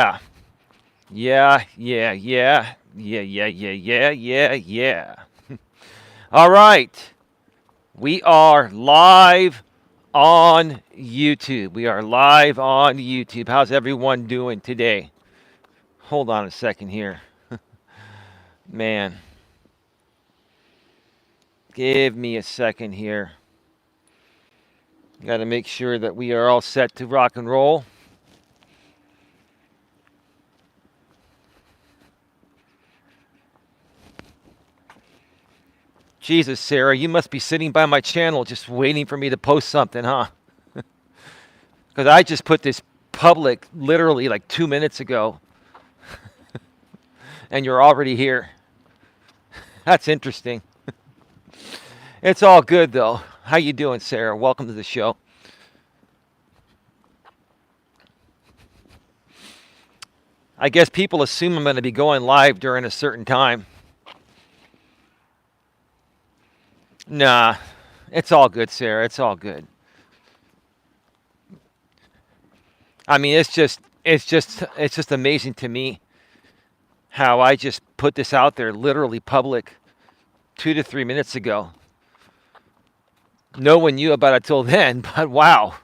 Yeah, yeah, yeah, yeah, yeah, yeah, yeah, yeah, yeah. All right. We are live on YouTube. We are live on YouTube. How's everyone doing today? Hold on a second here. Man, give me a second here. Got to make sure that we are all set to rock and roll. Jesus, Sarah, you must be sitting by my channel just waiting for me to post something, huh? Because I just put this public literally like 2 minutes ago, and you're already here. That's interesting. It's all good though. How you doing, Sarah? Welcome to the show. I guess people assume I'm going to be going live during a certain time. Nah, it's all good, Sarah. It's all good. I mean, it's just amazing to me how I just put this out there, literally public, 2 to 3 minutes ago. No one knew about it till then, but wow.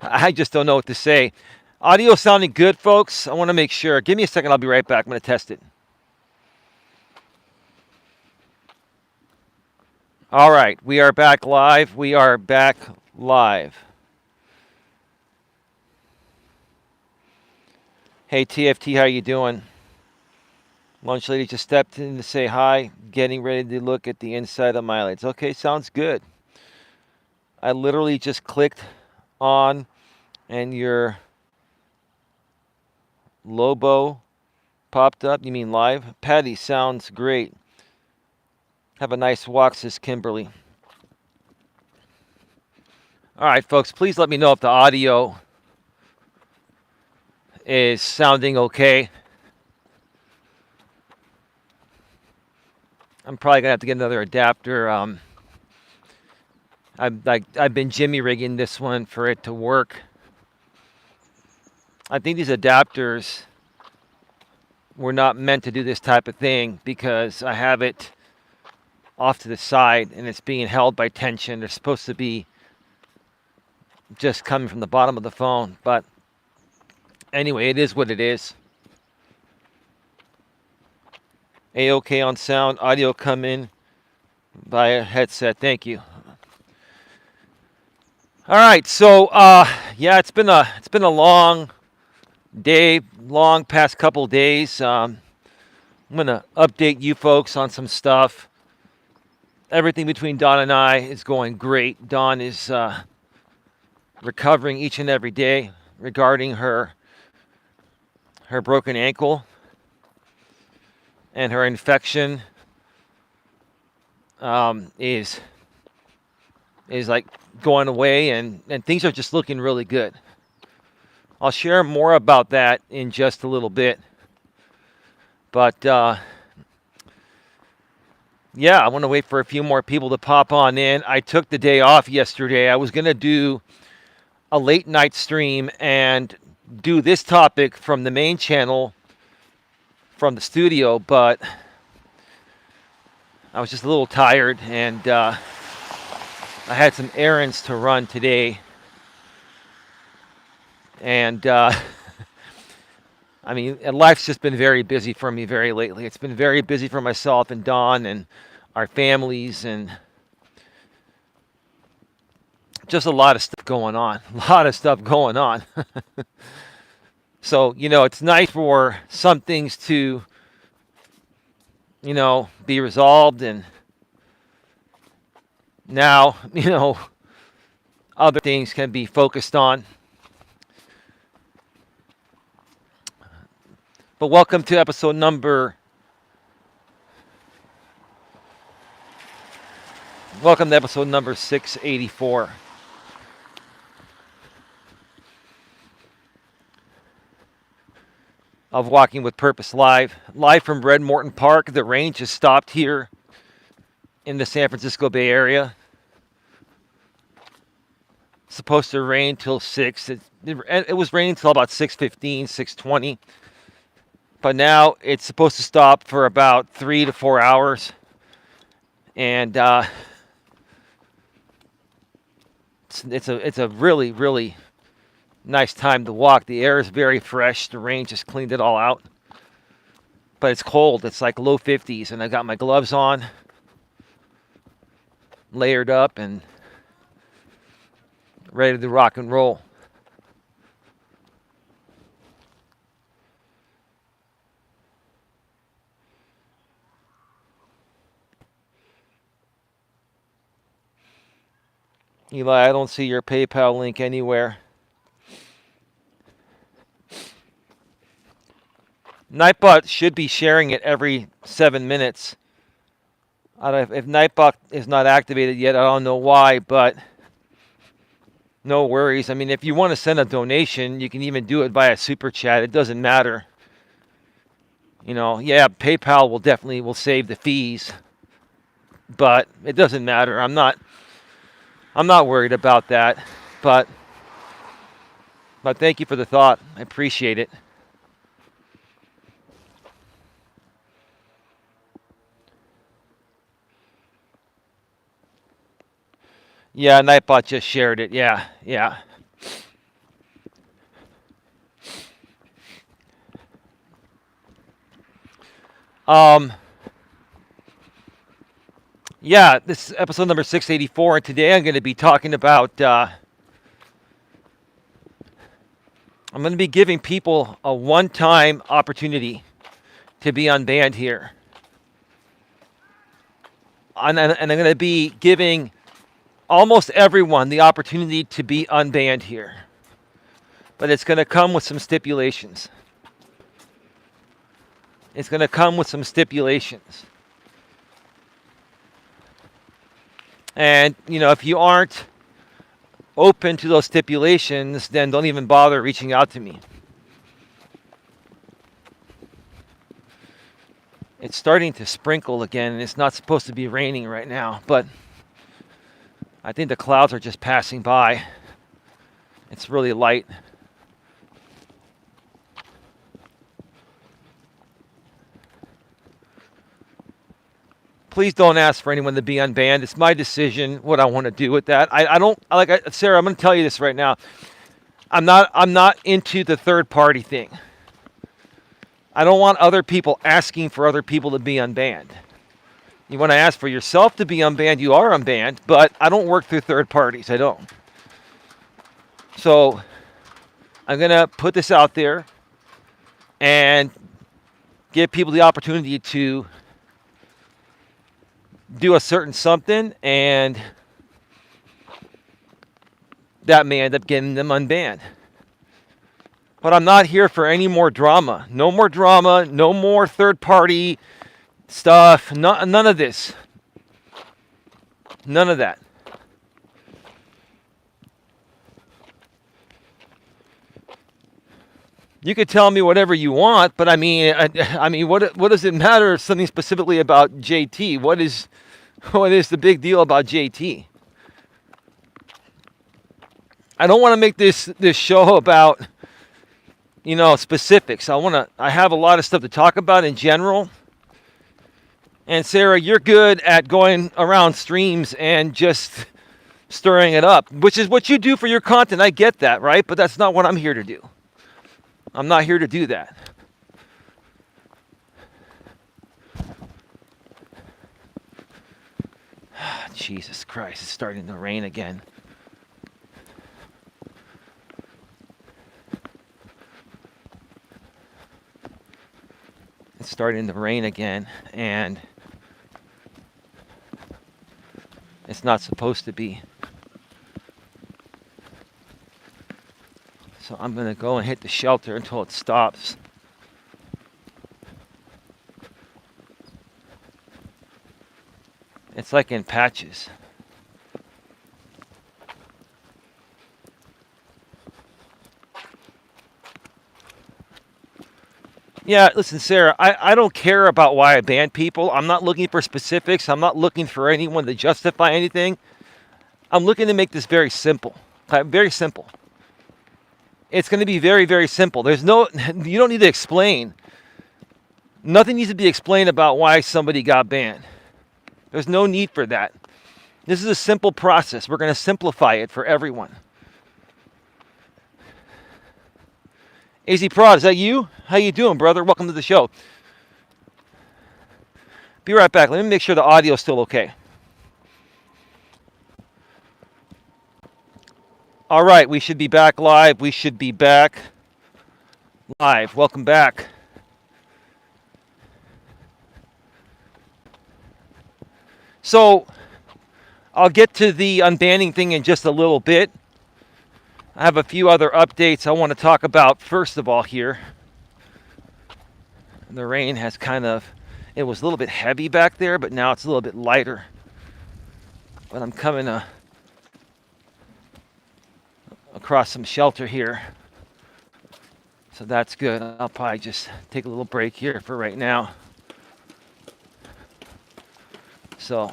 I just don't know what to say. Audio sounding good, folks? I want to make sure. Give me a second. I'll be right back. I'm going to test it. All right. We are back live. We are back live. Hey, TFT, how you doing? Lunch lady just stepped in to say hi. Getting ready to look at the inside of my eyelids. Okay, sounds good. I literally just clicked on and your Lobo popped up. You mean live? Patty, sounds great. Have a nice walk, says Kimberly. All right, folks, please let me know if the audio is sounding okay. I'm probably going to have to get another adapter. I've been jimmy rigging this one for it to work. I think these adapters were not meant to do this type of thing because I have it off to the side and it's being held by tension. They're supposed to be just coming from the bottom of the phone, but anyway, it is what it is. A-OK on sound, audio come in via headset. Thank you. All right, so yeah, it's been a long day, long past couple days. I'm gonna update you folks on some stuff. Everything between Dawn and I is going great. Dawn is recovering each and every day regarding her broken ankle and her infection is like going away, and things are just looking really good. I'll share more about that in just a little bit. But yeah, I want to wait for a few more people to pop on in. I took the day off yesterday. I was going to do a late night stream and do this topic from the main channel from the studio, but I was just a little tired, and I had some errands to run today. And I mean, life's just been very busy for me very lately. It's been very busy for myself and Dawn and our families, and just a lot of stuff going on. A lot of stuff going on. So, it's nice for some things to, be resolved, and now, other things can be focused on. But welcome to episode number 684. Of Walking with Purpose live from Red Morton Park. The rain just stopped here in the San Francisco Bay Area. It's supposed to rain till 6. It was raining till about 6:15, 6:20. But now it's supposed to stop for about 3 to 4 hours. And it's a really, really nice time to walk. The air is very fresh. The rain just cleaned it all out. But it's cold. It's like low 50s. And I got my gloves on, layered up, and ready to rock and roll. Eli, I don't see your PayPal link anywhere. Nightbot should be sharing it every 7 minutes. If Nightbot is not activated yet, I don't know why, but no worries. I mean, if you want to send a donation, you can even do it via Super Chat. It doesn't matter. You know, yeah, PayPal will save the fees, but it doesn't matter. I'm not worried about that, but thank you for the thought. I appreciate it. Yeah, Nightbot just shared it. Yeah. Yeah, this is episode number 684, and today I'm going to be talking about, I'm going to be giving people a one-time opportunity to be unbanned here. And I'm going to be giving almost everyone the opportunity to be unbanned here. But it's going to come with some stipulations. And, you know, if you aren't open to those stipulations, then don't even bother reaching out to me. It's starting to sprinkle again, and it's not supposed to be raining right now, but I think the clouds are just passing by. It's really light. Please don't ask for anyone to be unbanned. It's my decision what I want to do with that. Sarah, I'm going to tell you this right now. I'm not into the third party thing. I don't want other people asking for other people to be unbanned. You want to ask for yourself to be unbanned, you are unbanned, but I don't work through third parties. I don't. So I'm going to put this out there and give people the opportunity to do a certain something, and that may end up getting them unbanned. But I'm not here for any more drama. No more drama, no more third party stuff, none of this. None of that. You could tell me whatever you want, but I mean, what does it matter if something specifically about JT? What is the big deal about JT? I don't want to make this show about, you know, specifics. I have a lot of stuff to talk about in general. And Sarah, you're good at going around streams and just stirring it up, which is what you do for your content. I get that, right? But that's not what I'm here to do. I'm not here to do that. Jesus Christ, it's starting to rain again. It's starting to rain again, and it's not supposed to be. So I'm going to go and hit the shelter until it stops. It's like in patches. Yeah, listen, Sarah, I don't care about why I ban people. I'm not looking for specifics. I'm not looking for anyone to justify anything. I'm looking to make this very simple. Very simple. It's going to be very, very simple. You don't need to explain. Nothing needs to be explained about why somebody got banned. There's no need for that. This is a simple process. We're going to simplify it for everyone. AZ Prod, is that you? How you doing, brother? Welcome to the show. Be right back. Let me make sure the audio is still okay. All right, we should be back live. We should be back live. Welcome back. So, I'll get to the unbanning thing in just a little bit. I have a few other updates I want to talk about first of all here. The rain has it was a little bit heavy back there, but now it's a little bit lighter. But I'm coming across some shelter here. So that's good. I'll probably just take a little break here for right now. So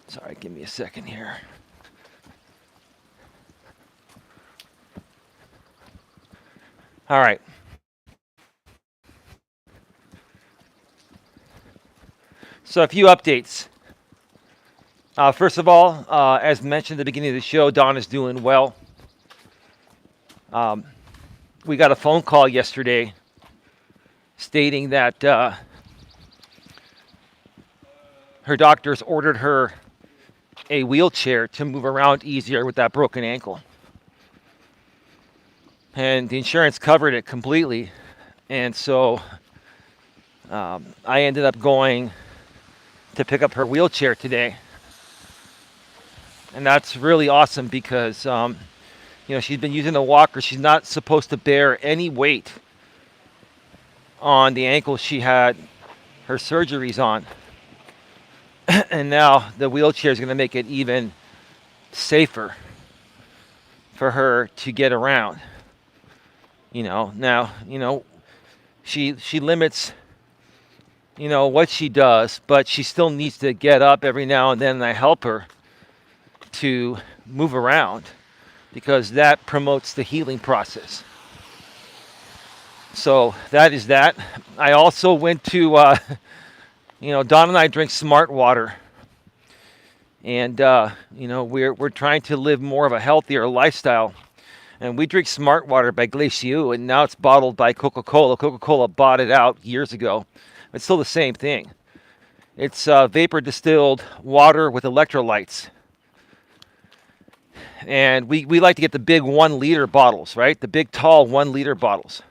sorry, give me a second here. All right. So a few updates. First of all, as mentioned at the beginning of the show, Dawn is doing well. We got a phone call yesterday stating that her doctors ordered her a wheelchair to move around easier with that broken ankle. And the insurance covered it completely. And so I ended up going to pick up her wheelchair today. And that's really awesome because, she's been using a walker. She's not supposed to bear any weight on the ankle she had her surgeries on. And now the wheelchair is going to make it even safer for her to get around. She limits, what she does, but she still needs to get up every now and then, and I help her to move around because that promotes the healing process. So that is that. I also went to, Don and I drink smart water. And, we're trying to live more of a healthier lifestyle. And we drink smart water by Glacier, and now it's bottled by Coca-Cola. Coca-Cola bought it out years ago. It's still the same thing. It's vapor distilled water with electrolytes. And we like to get the big 1 liter bottles, right? The big, tall 1 liter bottles.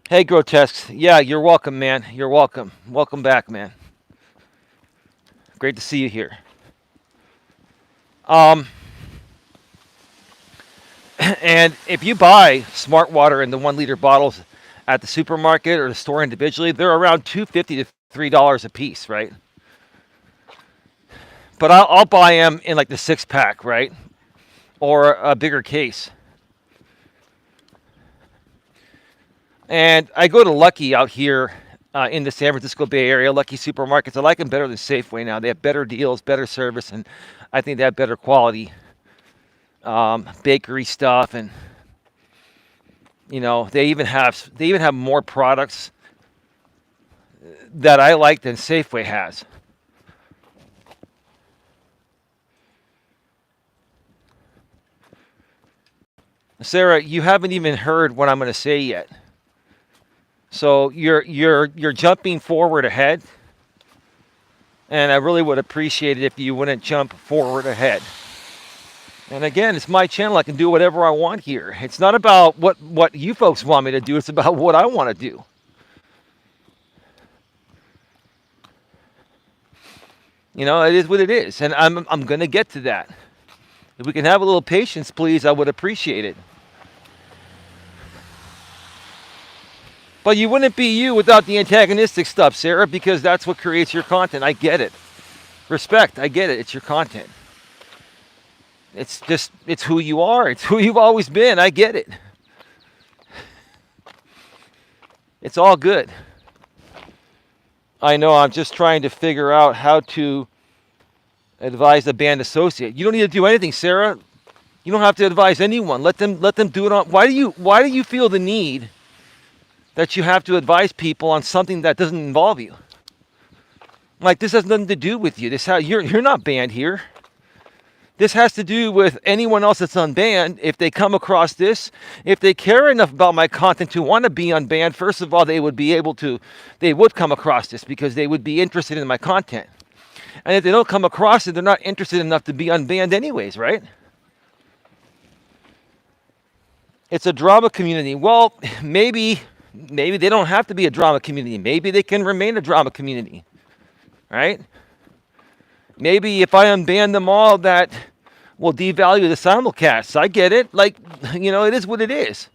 Hey, Grotesques. Yeah, you're welcome, man. You're welcome. Welcome back, man. Great to see you here. And if you buy smart water in the 1 liter bottles at the supermarket or the store individually, they're around $2.50 to $3 a piece, right? But I'll buy them in like the 6-pack, right? Or a bigger case. And I go to Lucky out here in the San Francisco Bay Area, Lucky supermarkets. I like them better than Safeway now. They have better deals, better service, and I think they have better quality bakery stuff. And they even have more products that I like than Safeway has. Sarah, you haven't even heard what I'm going to say yet. So you're jumping forward ahead, and I really would appreciate it if you wouldn't jump forward ahead. And again, it's my channel. I can do whatever I want here. It's not about what you folks want me to do. It's about what I want to do. It is what it is, and I'm going to get to that. If we can have a little patience, please, I would appreciate it. But you wouldn't be you without the antagonistic stuff, Sarah, because that's what creates your content. I get it. Respect, I get it. It's your content. it's who you are. It's who you've always been. I get it. It's all good. I know I'm just trying to figure out how to advise a band associate. You don't need to do anything, Sarah. You don't have to advise anyone. Let them do it on. Why do you feel the need that you have to advise people on something that doesn't involve you? Like, this has nothing to do with you. You're not banned here. This has to do with anyone else that's unbanned. If they come across this, if they care enough about my content to want to be unbanned, first of all, they would come across this because they would be interested in my content. And if they don't come across it, they're not interested enough to be unbanned anyways, right? It's a drama community. Well, maybe they don't have to be a drama community. Maybe they can remain a drama community, right? Maybe if I unban them all, that will devalue the simulcasts. I get it. Like, it is what it is.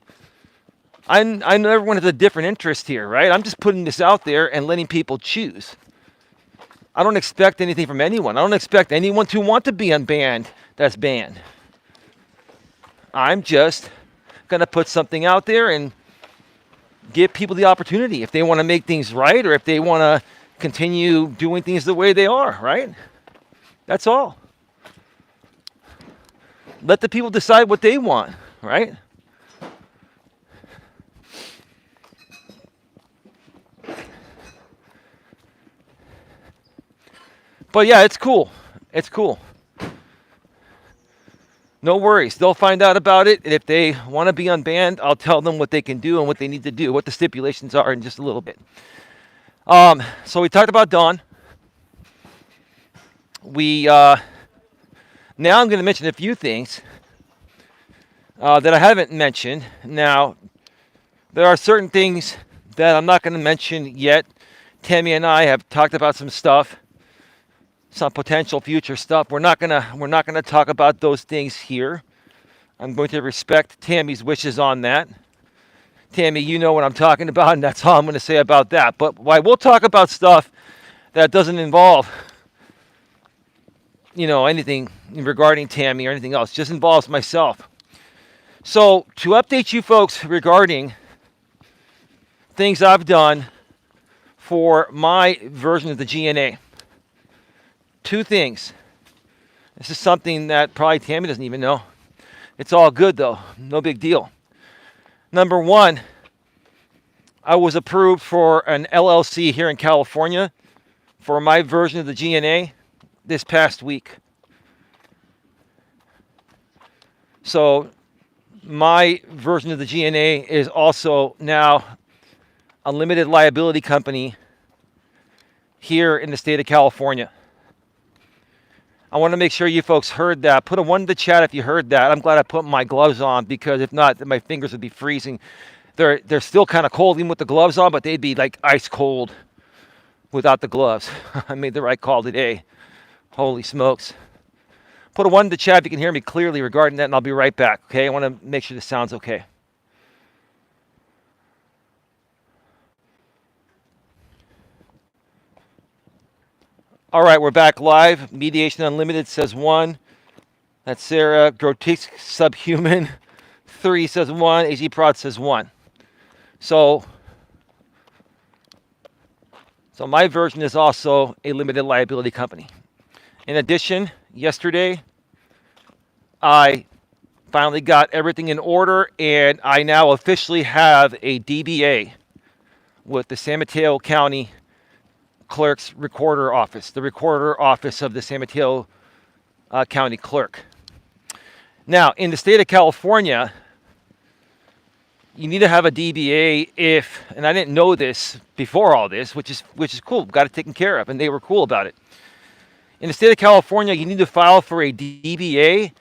I know everyone has a different interest here, right? I'm just putting this out there and letting people choose. I don't expect anything from anyone. I don't expect anyone to want to be unbanned that's banned. I'm just going to put something out there and give people the opportunity if they want to make things right or if they want to continue doing things the way they are, right? That's all. Let the people decide what they want, right? But yeah, it's cool. It's cool. No worries. They'll find out about it. And if they want to be unbanned, I'll tell them what they can do and what they need to do, what the stipulations are in just a little bit. So we talked about Dawn. Now I'm going to mention a few things that I haven't mentioned. Now, there are certain things that I'm not going to mention yet. Tammy and I have talked about some stuff, some potential future stuff. We're not gonna talk about those things here. I'm going to respect Tammy's wishes on that. Tammy, you know what I'm talking about, and that's all I'm going to say about that. But we'll talk about stuff that doesn't involve anything regarding Tammy or anything else, just involves myself. So to update you folks regarding things I've done for my version of the GNA, two things. This is something that probably Tammy doesn't even know. It's all good though, no big deal. Number one, I was approved for an LLC here in California for my version of the GNA this past week. So my version of the GNA is also now a limited liability company here in the state of California. I want to make sure you folks heard that. Put a 1 in the chat if you heard that. I'm glad I put my gloves on because if not, my fingers would be freezing. They're still kind of cold even with the gloves on, but they'd be like ice cold without the gloves. I made the right call today. Holy smokes. Put a 1 in the chat if you can hear me clearly regarding that, and I'll be right back, okay? I want to make sure this sounds okay. All right, we're back live. Mediation Unlimited says 1. That's Sarah. Grotesque Subhuman 3 says 1. AZ Prod says 1. So my version is also a limited liability company. In addition, yesterday, I finally got everything in order, and I now officially have a DBA with the San Mateo County Clerk's Recorder Office, the Recorder Office of the San Mateo County Clerk. Now, in the state of California, you need to have a DBA and I didn't know this before all this, which is cool, got it taken care of, and they were cool about it. In the state of California, you need to file for a DBA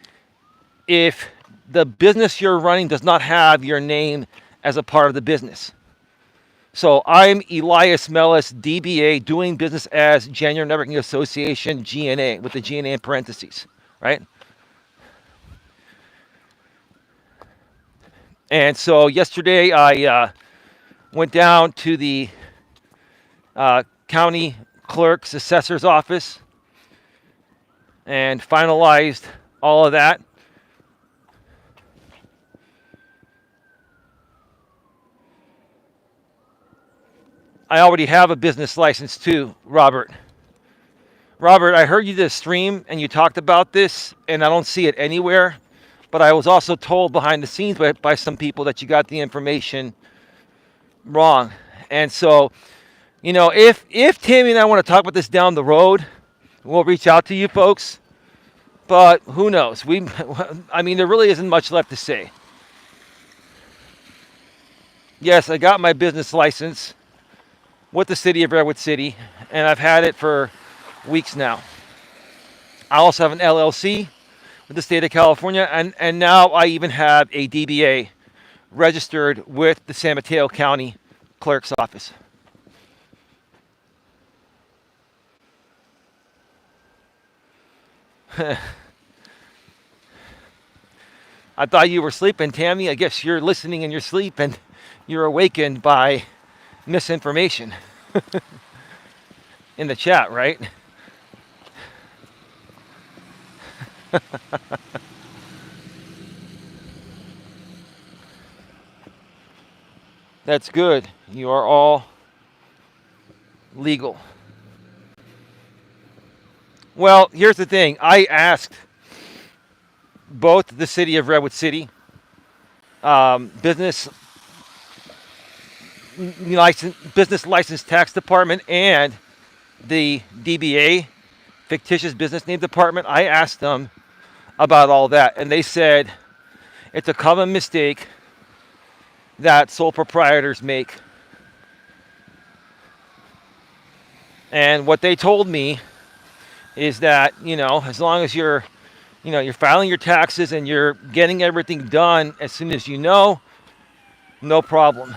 if the business you're running does not have your name as a part of the business. So I'm Elias Melas, DBA, doing business as January Networking Association, GNA, with the GNA in parentheses, right? And so yesterday I went down to the county clerk's assessor's office and finalized all of that. I already have a business license too, Robert. Robert, I heard you did a stream and you talked about this, and I don't see it anywhere. But I was also told behind the scenes by some people that you got the information wrong. And so, if Tammy and I want to talk about this down the road, we'll reach out to you folks. But who knows? I mean, there really isn't much left to say. Yes, I got my business license with the city of Redwood City, and I've had it for weeks now. I also have an LLC with the state of California, and now I even have a DBA registered with the San Mateo County Clerk's Office. I thought you were sleeping, Tammy. I guess you're listening in your sleep and you're awakened by misinformation in the chat, right? That's good. You are all legal. Well, here's the thing. I asked both the city of Redwood City business license tax department and the DBA, fictitious business name department. I asked them about all that, and they said it's a common mistake that sole proprietors make. And what they told me is that, as long as you're filing your taxes and you're getting everything done as soon as no problem.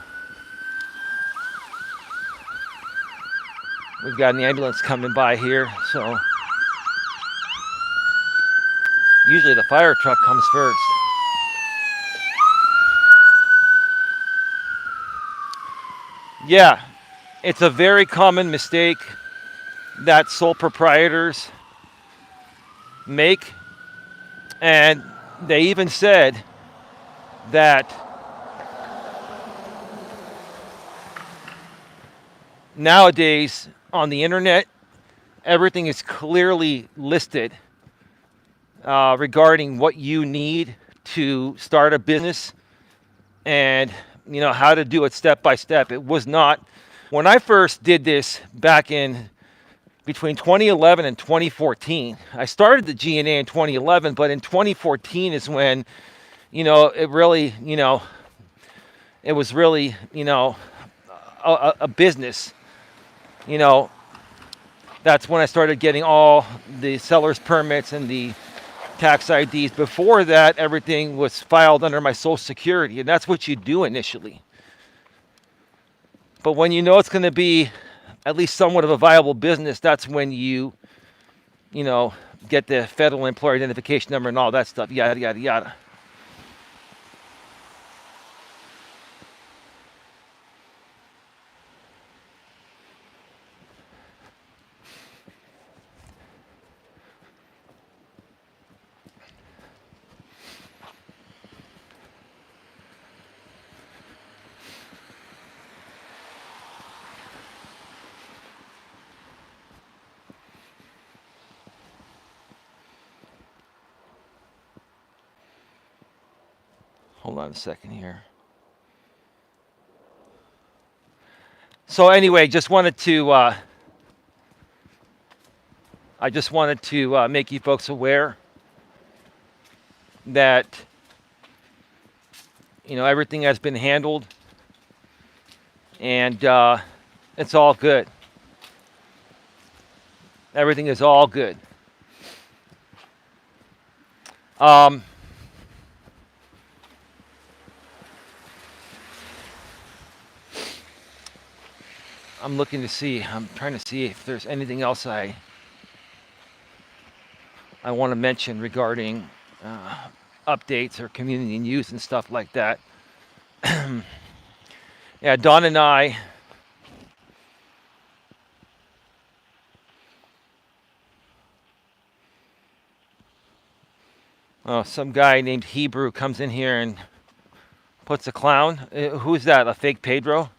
We've got an ambulance coming by here, so usually the fire truck comes first. Yeah, it's a very common mistake that sole proprietors make. And they even said that nowadays on the internet, everything is clearly listed regarding what you need to start a business and how to do it step by step. It was not when I first did this back in between 2011 and 2014. I started the G&A in 2011, but in 2014 is when it really it was really a business. That's when I started getting all the seller's permits and the tax IDs. Before that, everything was filed under my Social Security, and that's what you do initially. But when it's going to be at least somewhat of a viable business, that's when you get the federal employer identification number and all that stuff, yada, yada, yada. Hold on a second here. So anyway, I just wanted to make you folks aware that everything has been handled, and it's all good. Everything is all good. I'm looking to see. I'm trying to see if there's anything else I want to mention regarding updates or community news and stuff like that. Yeah, Don and I. Some guy named Hebrew comes in here and puts a clown. Who's that? A fake Pedro?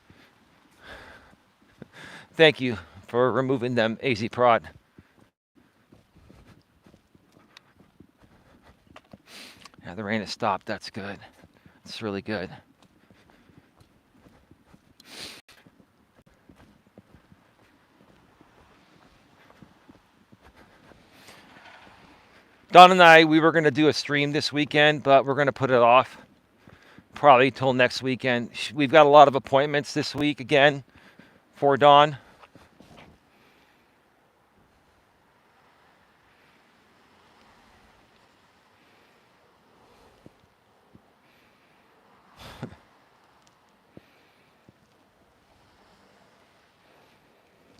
Thank you for removing them, AZ Prod. Yeah, the rain has stopped. That's good. It's really good. Don and I, we were going to do a stream this weekend, but we're going to put it off probably till next weekend. We've got a lot of appointments this week again for Dawn.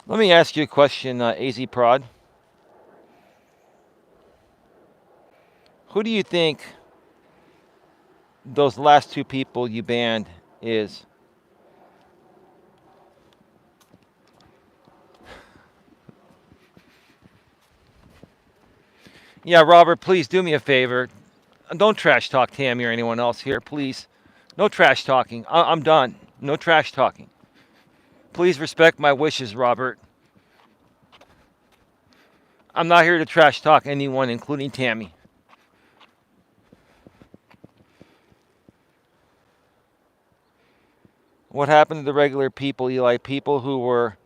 Let me ask you a question, AZ Prod. Who do you think those last two people you banned is? Yeah, Robert, please do me a favor. Don't trash talk Tammy or anyone else here, please. No trash talking. I'm done. No trash talking. Please respect my wishes, Robert. I'm not here to trash talk anyone, including Tammy. What happened to the regular people, Eli? People who were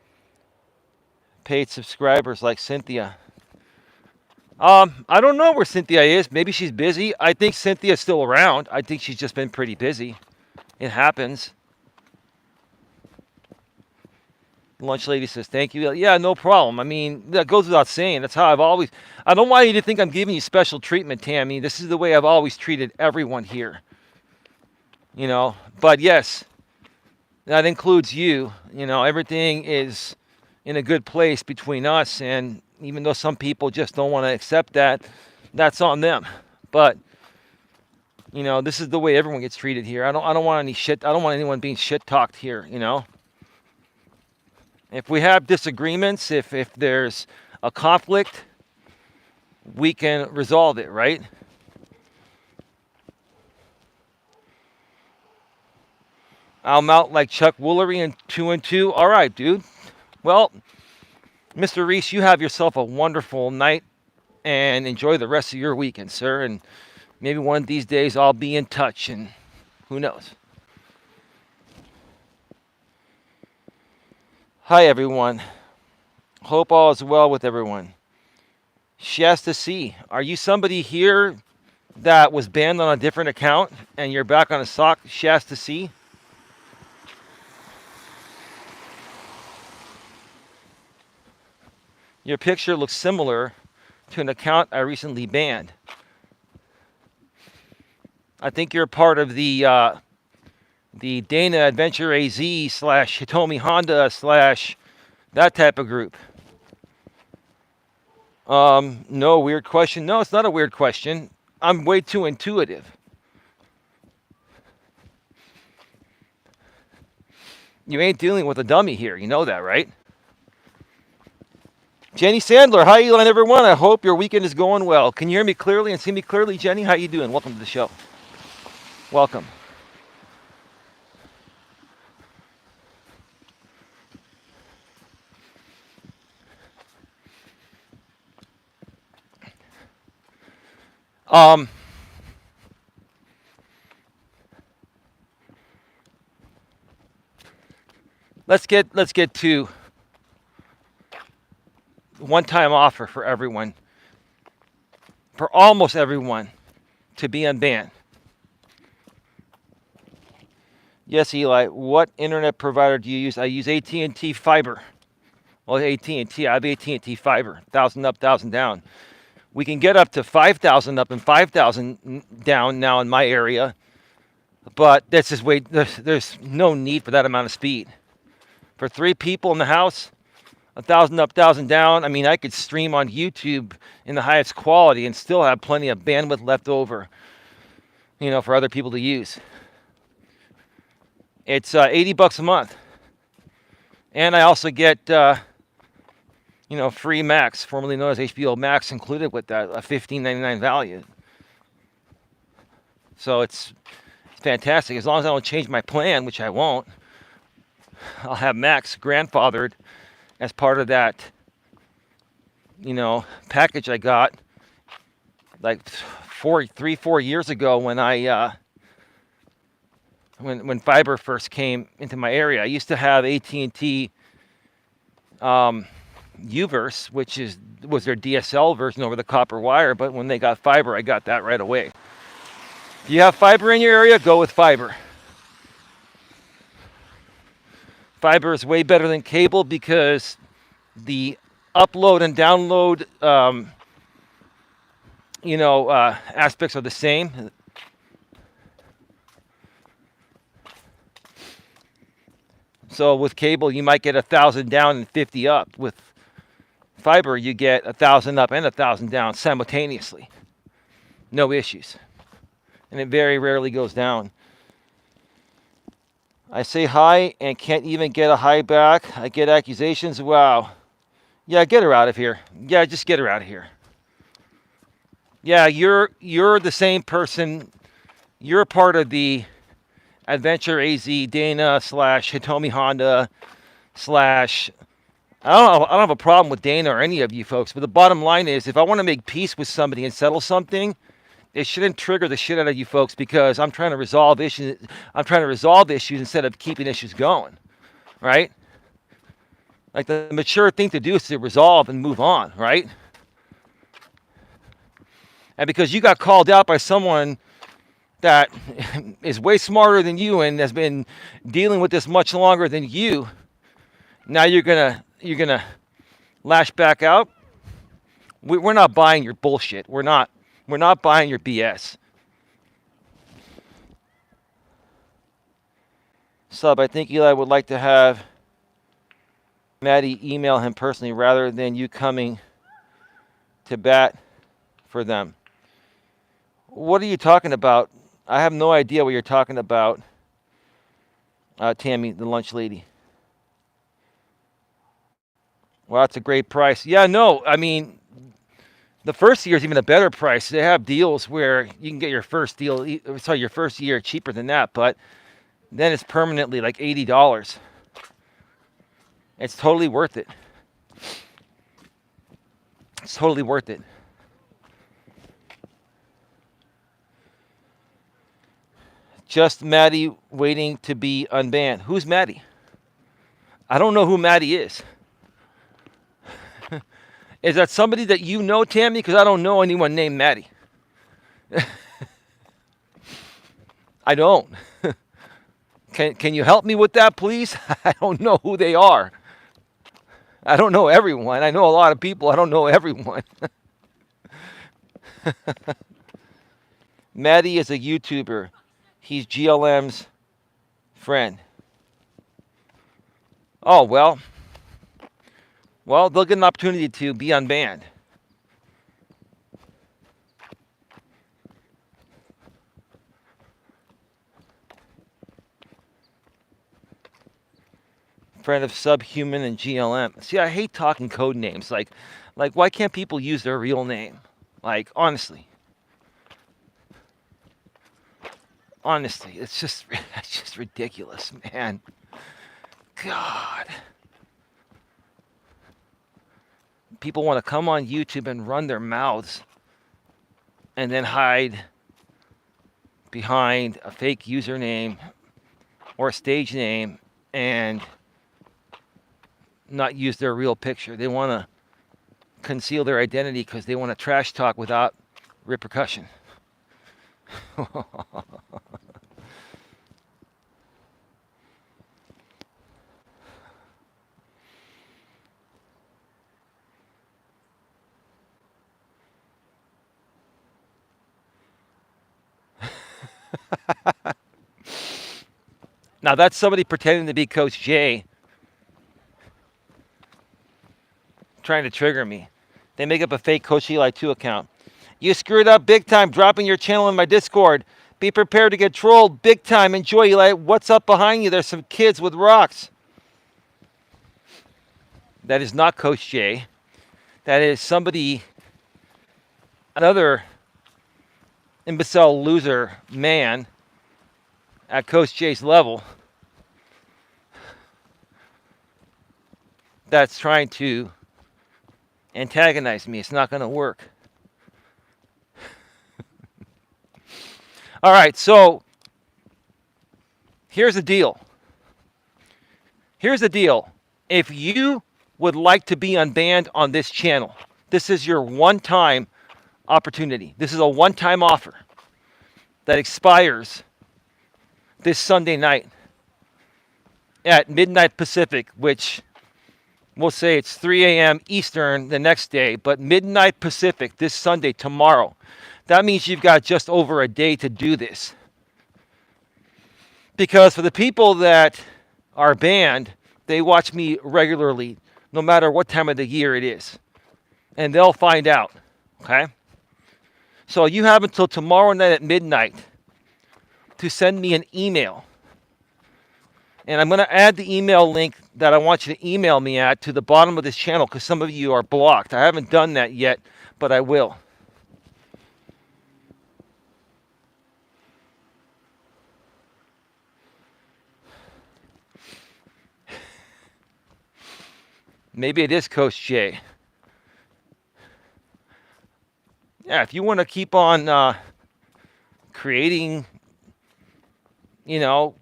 paid subscribers like Cynthia. I don't know where Cynthia is. Maybe she's busy. I think Cynthia's still around. I think she's just been pretty busy. It happens. Lunch lady says, thank you. Yeah, no problem. I mean, that goes without saying. That's how I've always... I don't want you to think I'm giving you special treatment, Tammy. This is the way I've always treated everyone here. You know, but yes, that includes you. You know, everything is in a good place between us, and even though some people just don't want to accept that, that's on them. But you know, this is the way everyone gets treated here. I don't want any shit. I don't want anyone being shit talked here, you know? If we have disagreements, if there's a conflict, we can resolve it, right? I'll mount like Chuck Woolery in 2 and 2. All right, dude. Well, Mr. Reese, you have yourself a wonderful night and enjoy the rest of your weekend, sir. And maybe one of these days I'll be in touch, and who knows? Hi, everyone. Hope all is well with everyone. Shasta C, are you somebody here that was banned on a different account and you're back on a sock, Shasta C? Your picture looks similar to an account I recently banned. I think you're part of the Dana Adventure AZ / Hitomi Honda / that type of group. No, weird question. No, it's not a weird question. I'm way too intuitive. You ain't dealing with a dummy here. You know that, right? Jenny Sandler, hi Eli and everyone. I hope your weekend is going well. Can you hear me clearly and see me clearly, Jenny? How you doing? Welcome to the show. Welcome. Let's get to one-time offer for everyone, for almost everyone, to be unbanned. Yes, Eli. What internet provider do you use? I use AT&T Fiber. Well, AT&T. I have AT&T Fiber. 1,000 up, 1,000 down. We can get up to 5,000 up and 5,000 down now in my area, but that's just way. There's no need for that amount of speed. For 3 people in the house, 1,000 up, 1,000 down. I mean, I could stream on YouTube in the highest quality and still have plenty of bandwidth left over, you know, for other people to use. It's $80 a month, and I also get, you know, free Max, formerly known as HBO Max, included with that, a $15.99 value. So it's fantastic. As long as I don't change my plan, which I won't, I'll have Max grandfathered as part of that, package I got like 4 years ago when I when fiber first came into my area. I used to have AT&T Uverse, which was their DSL version over the copper wire, but when they got fiber, I got that right away. If you have fiber in your area, go with fiber. Fiber is way better than cable because the upload and download aspects are the same. So with cable, you might get 1,000 down and 50 up. With fiber, you get 1,000 up and 1,000 down simultaneously. No issues. And it very rarely goes down. I say hi and can't even get a hi back. I get accusations. Wow. Yeah, get her out of here. Yeah, just get her out of here. Yeah, you're the same person. You're part of the Adventure AZ Dana / Hitomi Honda / I don't have a problem with Dana or any of you folks, but the bottom line is if I want to make peace with somebody and settle something, it shouldn't trigger the shit out of you folks because I'm trying to resolve issues. I'm trying to resolve issues instead of keeping issues going, right? Like the mature thing to do is to resolve and move on, right? And because you got called out by someone that is way smarter than you and has been dealing with this much longer than you, now you're gonna lash back out. We're not buying your bullshit. We're not buying your BS. Sub, I think Eli would like to have Maddie email him personally rather than you coming to bat for them. What are you talking about? I have no idea what you're talking about, Tammy, the lunch lady. Well, that's a great price. Yeah, no, I mean, the first year is even a better price. They have deals where you can get your first year cheaper than that, but then it's permanently like $80. It's totally worth it. It's totally worth it. Just Maddie waiting to be unbanned. Who's Maddie? I don't know who Maddie is. Is that somebody that you know, Tammy? Because I don't know anyone named Maddie. I don't. Can you help me with that, please? I don't know who they are. I don't know everyone. I know a lot of people. I don't know everyone. Maddie is a YouTuber. He's GLM's friend. Oh, well, they'll get an opportunity to be unbanned. Friend of Subhuman and GLM. See, I hate talking code names. Like, why can't people use their real name? Like, honestly, it's just ridiculous, man. God. People want to come on YouTube and run their mouths and then hide behind a fake username or a stage name and not use their real picture. They want to conceal their identity because they want to trash talk without repercussion. Now that's somebody pretending to be Coach J, trying to trigger me. They make up a fake Coach Eli 2 account. You screwed up big time dropping your channel in my Discord. Be prepared to get trolled big time. Enjoy, Eli. What's up behind you? There's some kids with rocks. That is not Coach J. That is somebody, another imbecile loser man at Coach J's level that's trying to antagonize me. It's not going to work. All right, so here's the deal. Here's the deal. If you would like to be unbanned on this channel, this is your one-time opportunity. This is a one-time offer that expires this Sunday night at midnight Pacific, which we'll say it's 3 a.m. Eastern the next day, but midnight Pacific this Sunday, tomorrow. That means you've got just over a day to do this. Because for the people that are banned, they watch me regularly, no matter what time of the year it is. And they'll find out, okay? So you have until tomorrow night at midnight to send me an email. And I'm going to add the email link that I want you to email me at to the bottom of this channel because some of you are blocked. I haven't done that yet, but I will. Maybe it is Coach J. Yeah, if you want to keep on creating,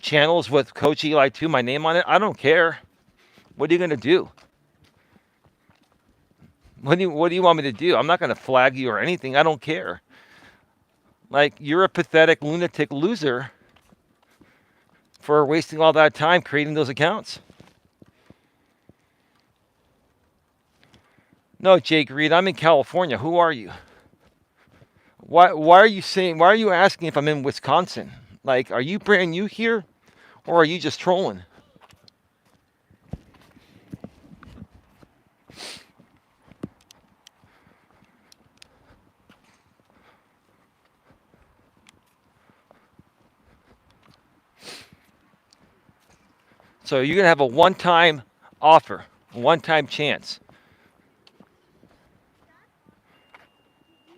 channels with Coach Eli 2, my name on it, I don't care. What are you going to do? What do you want me to do? I'm not going to flag you or anything. I don't care. Like, you're a pathetic lunatic loser for wasting all that time creating those accounts. No, Jake Reed, I'm in California. Who are you? Why are you asking if I'm in Wisconsin? Like, are you brand new here or are you just trolling? So you're going to have a one-time offer, a one-time chance.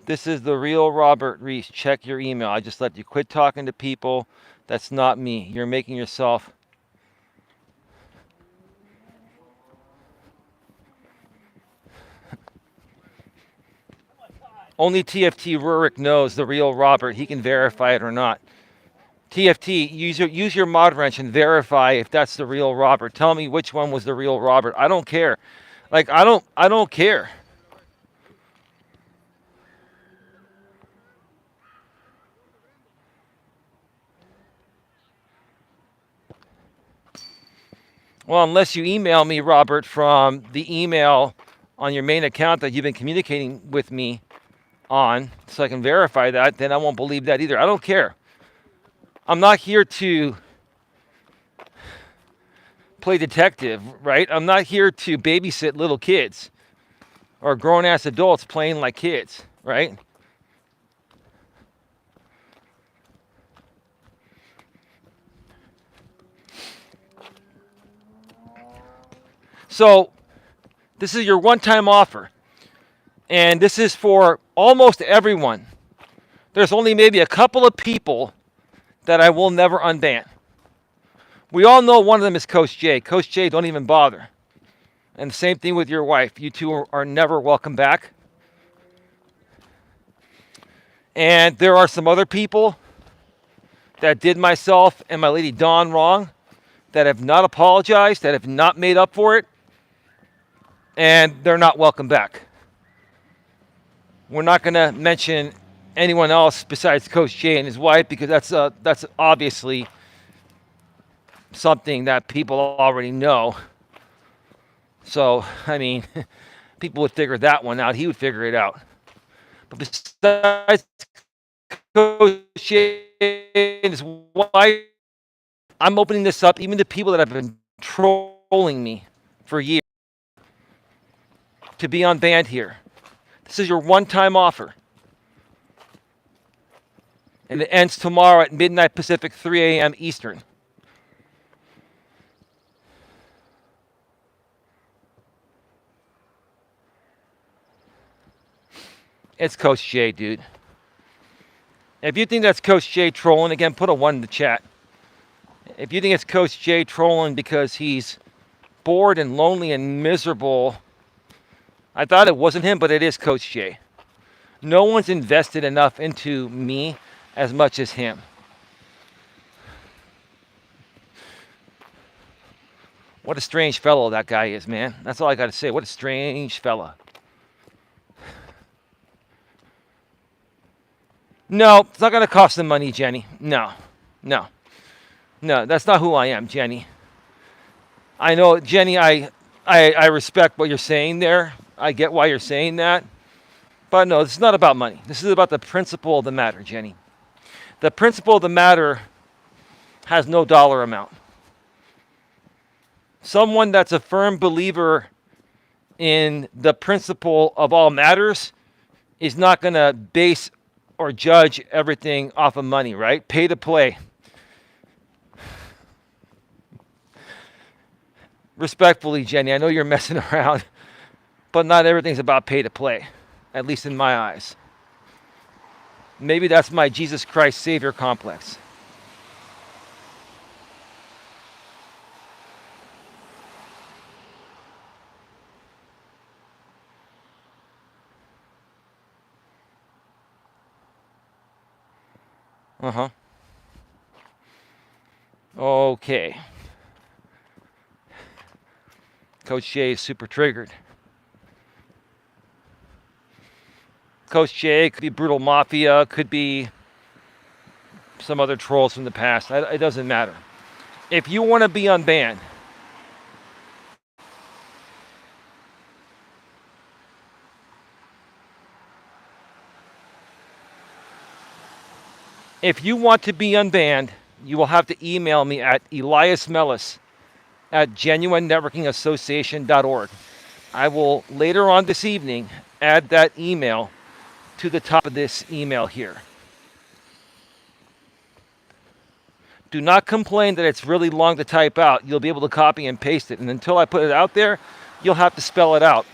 This is the real Robert Reese. Check your email. I just let you quit talking to people. That's not me. You're making yourself... Only TFT Rurik knows the real Robert. He can verify it or not. TFT, use your mod wrench and verify if that's the real Robert. Tell me which one was the real Robert. I don't care. Like, I don't care. Well, unless you email me, Robert, from the email on your main account that you've been communicating with me on, so I can verify that, then I won't believe that either. I don't care. I'm not here to play detective, right? I'm not here to babysit little kids or grown-ass adults playing like kids, right? So this is your one-time offer. And this is for almost everyone. There's only maybe a couple of people that I will never unban. We all know one of them is Coach J. Coach J, don't even bother. And the same thing with your wife. You two are never welcome back. And there are some other people that did myself and my lady Dawn wrong, that have not apologized, that have not made up for it, and they're not welcome back. We're not going to mention anyone else besides Coach J and his wife because that's obviously something that people already know. So, I mean, people would figure that one out. He would figure it out. But besides Coach J and his wife, I'm opening this up even to people that have been trolling me for years to be unbanned here. This is your one-time offer. And it ends tomorrow at midnight Pacific, 3 a.m. Eastern. It's Coach J, dude. If you think that's Coach J trolling, again, put a 1 in the chat. If you think it's Coach J trolling because he's bored and lonely and miserable. I thought it wasn't him, but it is Coach J. No one's invested enough into me as much as him. What a strange fellow that guy is, man. That's all I got to say. What a strange fella. No, it's not going to cost them money, Jenny. No, that's not who I am, Jenny. I know, Jenny, I respect what you're saying there. I get why you're saying that. But no, this is not about money. This is about the principle of the matter, Jenny. The principle of the matter has no dollar amount. Someone that's a firm believer in the principle of all matters is not going to base or judge everything off of money, right? Pay to play. Respectfully, Jenny, I know you're messing around, but not everything's about pay to play, at least in my eyes. Maybe that's my Jesus Christ Savior complex. Uh-huh. Okay. Coach J is super triggered. Coach J could be Brutal Mafia, could be some other trolls from the past. It doesn't matter. If you want to be unbanned, you will have to email me at Elias Melas at genuinenetworkingassociation.org. I will later on this evening add that email to the top of this email here. Do not complain that it's really long to type out. You'll be able to copy and paste it. And until I put it out there, you'll have to spell it out.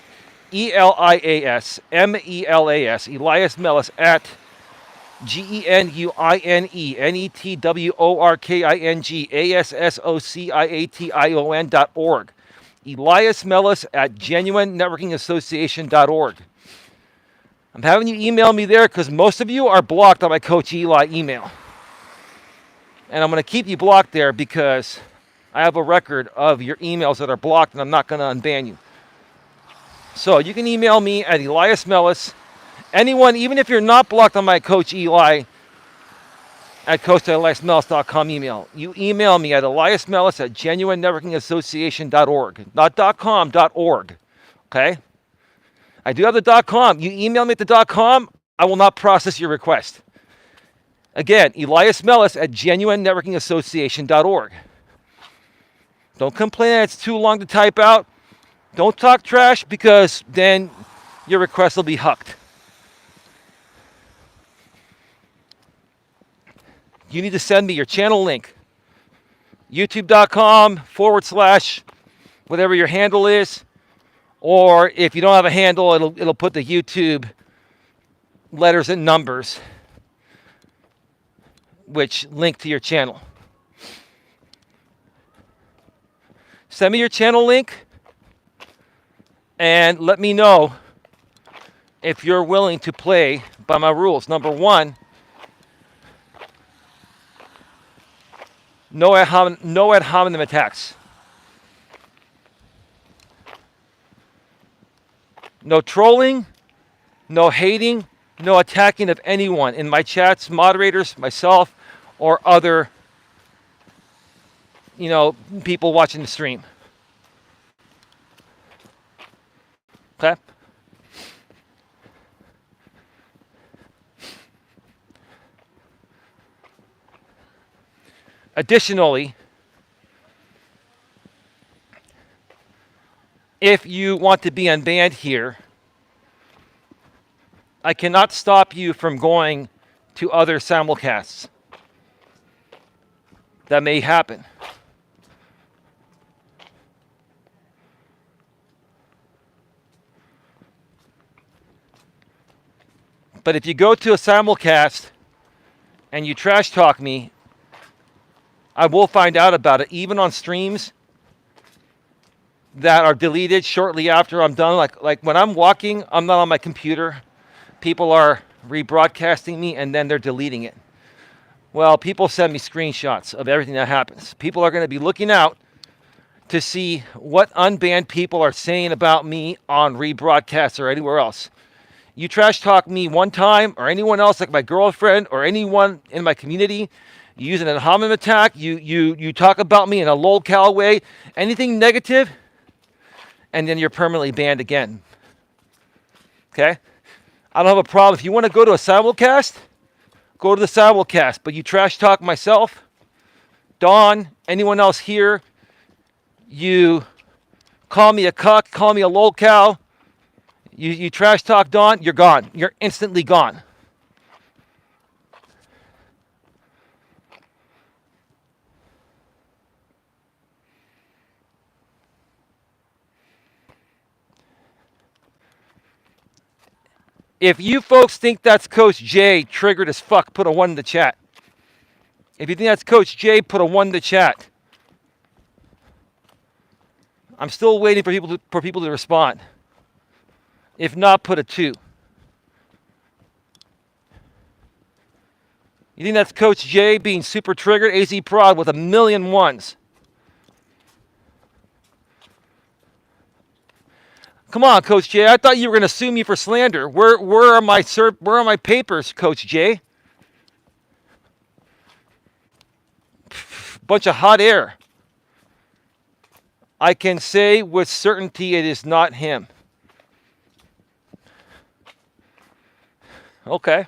Elias, Melas, Elias Melas at GenuineNetworkingassociation.org. Elias Melas at genuinenetworkingassociation.org. I'm having you email me there because most of you are blocked on my Coach Eli email. And I'm going to keep you blocked there because I have a record of your emails that are blocked and I'm not going to unban you. So you can email me at Elias Melas. Anyone, even if you're not blocked on my Coach Eli at coacheliasmelas.com email, you email me at Elias Melas at genuinenetworkingassociation.org. Not .com, .org. Okay? I do have the .com. You email me at the .com, I will not process your request. Again, Elias Melas at genuinenetworkingassociation.org. Don't complain that it's too long to type out. Don't talk trash because then your request will be hucked. You need to send me your channel link. YouTube.com / whatever your handle is. Or if you don't have a handle, it'll put the YouTube letters and numbers which link to your channel. Send me your channel link and let me know if you're willing to play by my rules. Number one, no ad hominem attacks. No trolling, no hating, no attacking of anyone in my chats, moderators, myself, or other, people watching the stream. Okay? Additionally, if you want to be unbanned here, I cannot stop you from going to other simulcasts. That may happen. But if you go to a simulcast and you trash talk me, I will find out about it, even on streams. that are deleted shortly after I'm done. Like when I'm walking, I'm not on my computer. People are rebroadcasting me and then they're deleting it. Well, people send me screenshots of everything that happens. People are going to be looking out to see what unbanned people are saying about me on rebroadcasts or anywhere else. You trash talk me one time or anyone else, like my girlfriend or anyone in my community, you use an ad hominem attack, you talk about me in a lolcow way, anything negative, and then you're permanently banned again. Okay? I don't have a problem. If you want to go to a simulcast, go to the simulcast. But you trash talk myself, Dawn, anyone else here, you call me a cuck, call me a lolcow, you trash talk Dawn, you're gone. You're instantly gone. If you folks think that's Coach J, triggered as fuck, put a 1 in the chat. If you think that's Coach J, put a 1 in the chat. I'm still waiting for people to respond. If not, put a 2. You think that's Coach J being super triggered? AZ Prod with 1,000,000 ones. Come on, Coach J. I thought you were going to sue me for slander. Where are my papers, Coach J? Bunch of hot air. I can say with certainty it is not him. Okay.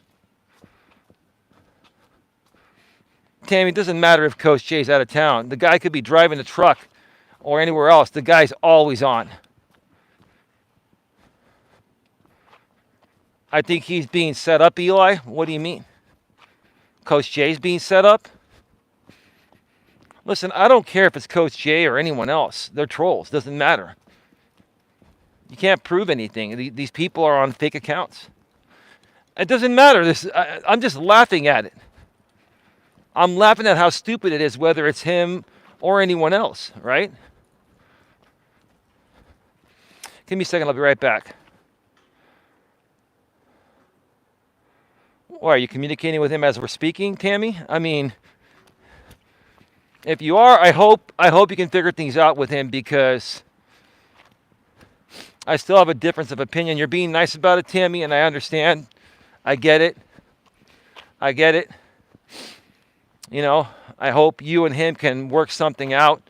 Tammy, it doesn't matter if Coach J's out of town. The guy could be driving a truck or anywhere else. The guy's always on. I think he's being set up, Eli. What do you mean? Coach J's being set up? Listen, I don't care if it's Coach J or anyone else. They're trolls. Doesn't matter. You can't prove anything. These people are on fake accounts. It doesn't matter. I'm just laughing at it. I'm laughing at how stupid it is, whether it's him or anyone else, right? Give me a second. I'll be right back. Why, are you communicating with him as we're speaking, Tammy? I mean, if you are, I hope you can figure things out with him, because I still have a difference of opinion. You're being nice about it, Tammy, and I understand. I get it. You know, I hope you and him can work something out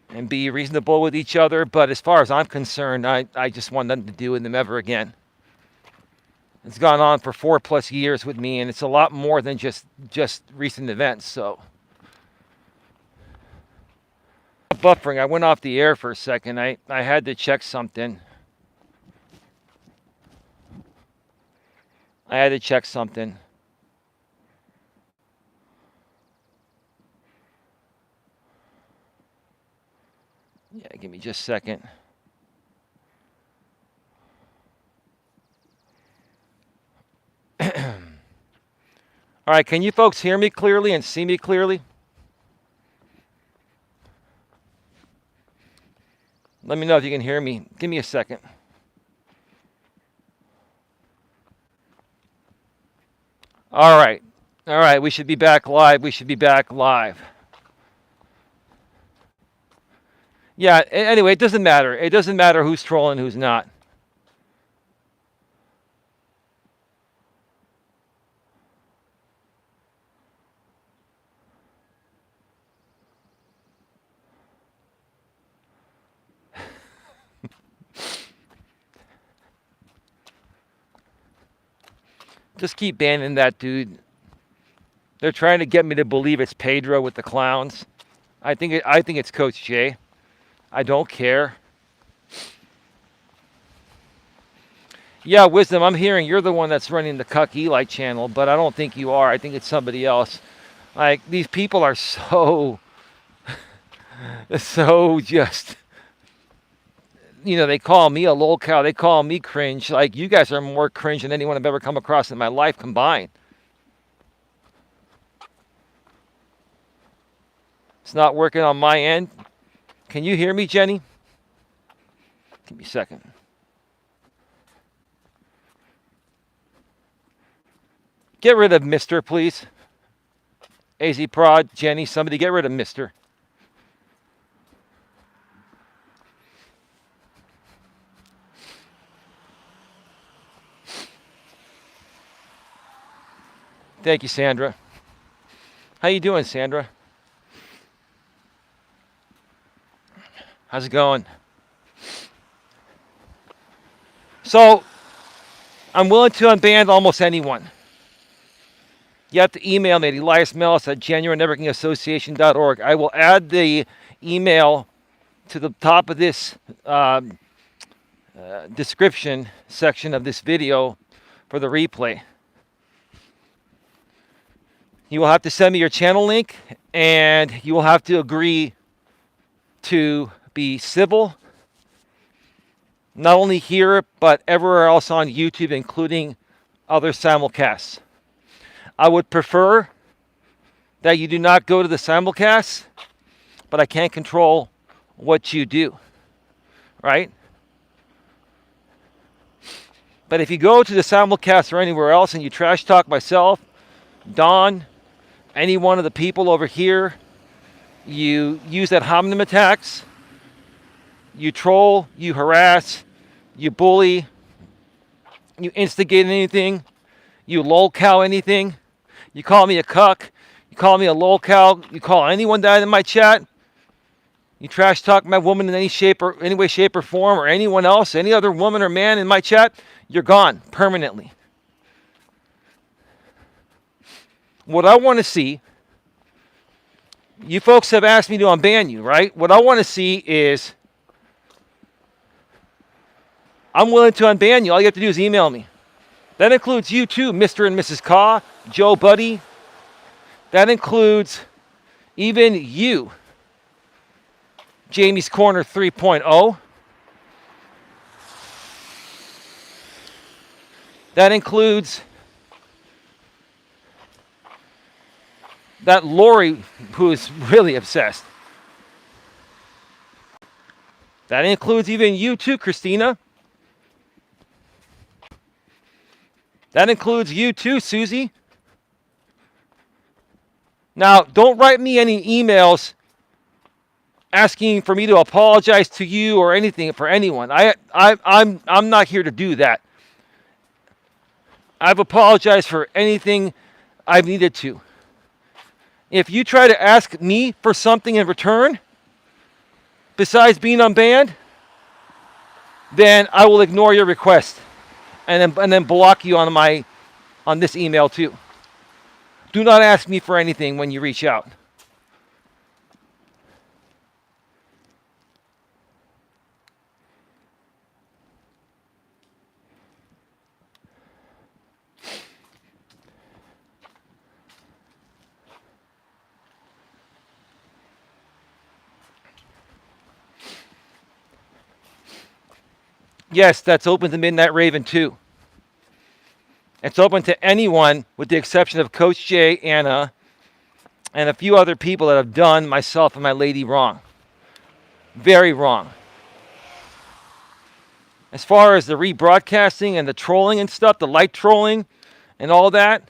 and be reasonable with each other. But as far as I'm concerned, I just want nothing to do with him ever again. It's gone on for 4+ years with me, and it's a lot more than just recent events. So, buffering. I went off the air for a second. I had to check something. Yeah, give me just a second. All right, can you folks hear me clearly and see me clearly? Let me know if you can hear me. Give me a second. All right, we should be back live. Yeah, anyway, it doesn't matter. It doesn't matter who's trolling, who's not. Just keep banning that dude. They're trying to get me to believe it's Pedro with the clowns. I think it's Coach J. I don't care. Yeah, Wisdom, I'm hearing you're the one that's running the Coach Eli channel, but I don't think you are. I think it's somebody else. Like, these people are so just, you know, they call me a lolcow. They call me cringe. Like, you guys are more cringe than anyone I've ever come across in my life combined. It's not working on my end. Can you hear me, Jenny? Give me a second. Get rid of Mr., please. AZ Prod, Jenny, somebody get rid of Mr. Thank you, Sandra. How you doing, Sandra? How's it going? So, I'm willing to unban almost anyone. You have to email me at eliasmelas@genuinenetworkingassociation.org. I will add the email to the top of this description section of this video for the replay. You will have to send me your channel link, and you will have to agree to be civil, not only here, but everywhere else on YouTube, including other simulcasts. I would prefer that you do not go to the simulcast, but I can't control what you do, right? But if you go to the simulcast or anywhere else and you trash talk myself, Don, any one of the people over here, you use ad hominem attacks, you troll, you harass, you bully, you instigate anything, you lolcow anything, you call me a cuck, you call me a lolcow, you call anyone that in my chat, you trash talk my woman in any way, shape, or form, or anyone else, any other woman or man in my chat, you're gone permanently. What I want to see, you folks have asked me to unban you, right? What I want to see is, I'm willing to unban you. All you have to do is email me. That includes you too, Mr. and Mrs. Kaw, Joe Buddy. That includes even you, Jamie's Corner 3.0. That includes that Lori, who is really obsessed. That includes even you too, Christina. That includes you too, Susie. Now, don't write me any emails asking for me to apologize to you or anything for anyone. I'm not here to do that. I've apologized for anything I've needed to. If you try to ask me for something in return, besides being unbanned, then I will ignore your request and then block you on this email too. Do not ask me for anything when you reach out. Yes, that's open to Midnight Raven too. It's open to anyone with the exception of Coach J, Anna, and a few other people that have done myself and my lady wrong. Very wrong. As far as the rebroadcasting and the trolling and stuff, the light trolling and all that,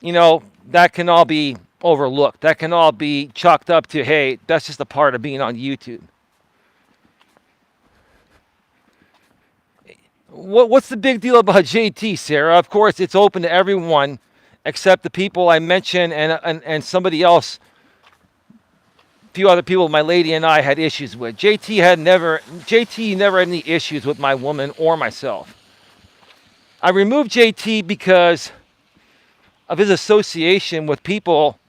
that can all be overlooked. That can all be chalked up to, hey, that's just a part of being on YouTube. What's the big deal about JT, Sarah? Of course, it's open to everyone except the people I mentioned and somebody else. A few other people my lady and I had issues with. JT never had any issues with my woman or myself. I removed JT because of his association with people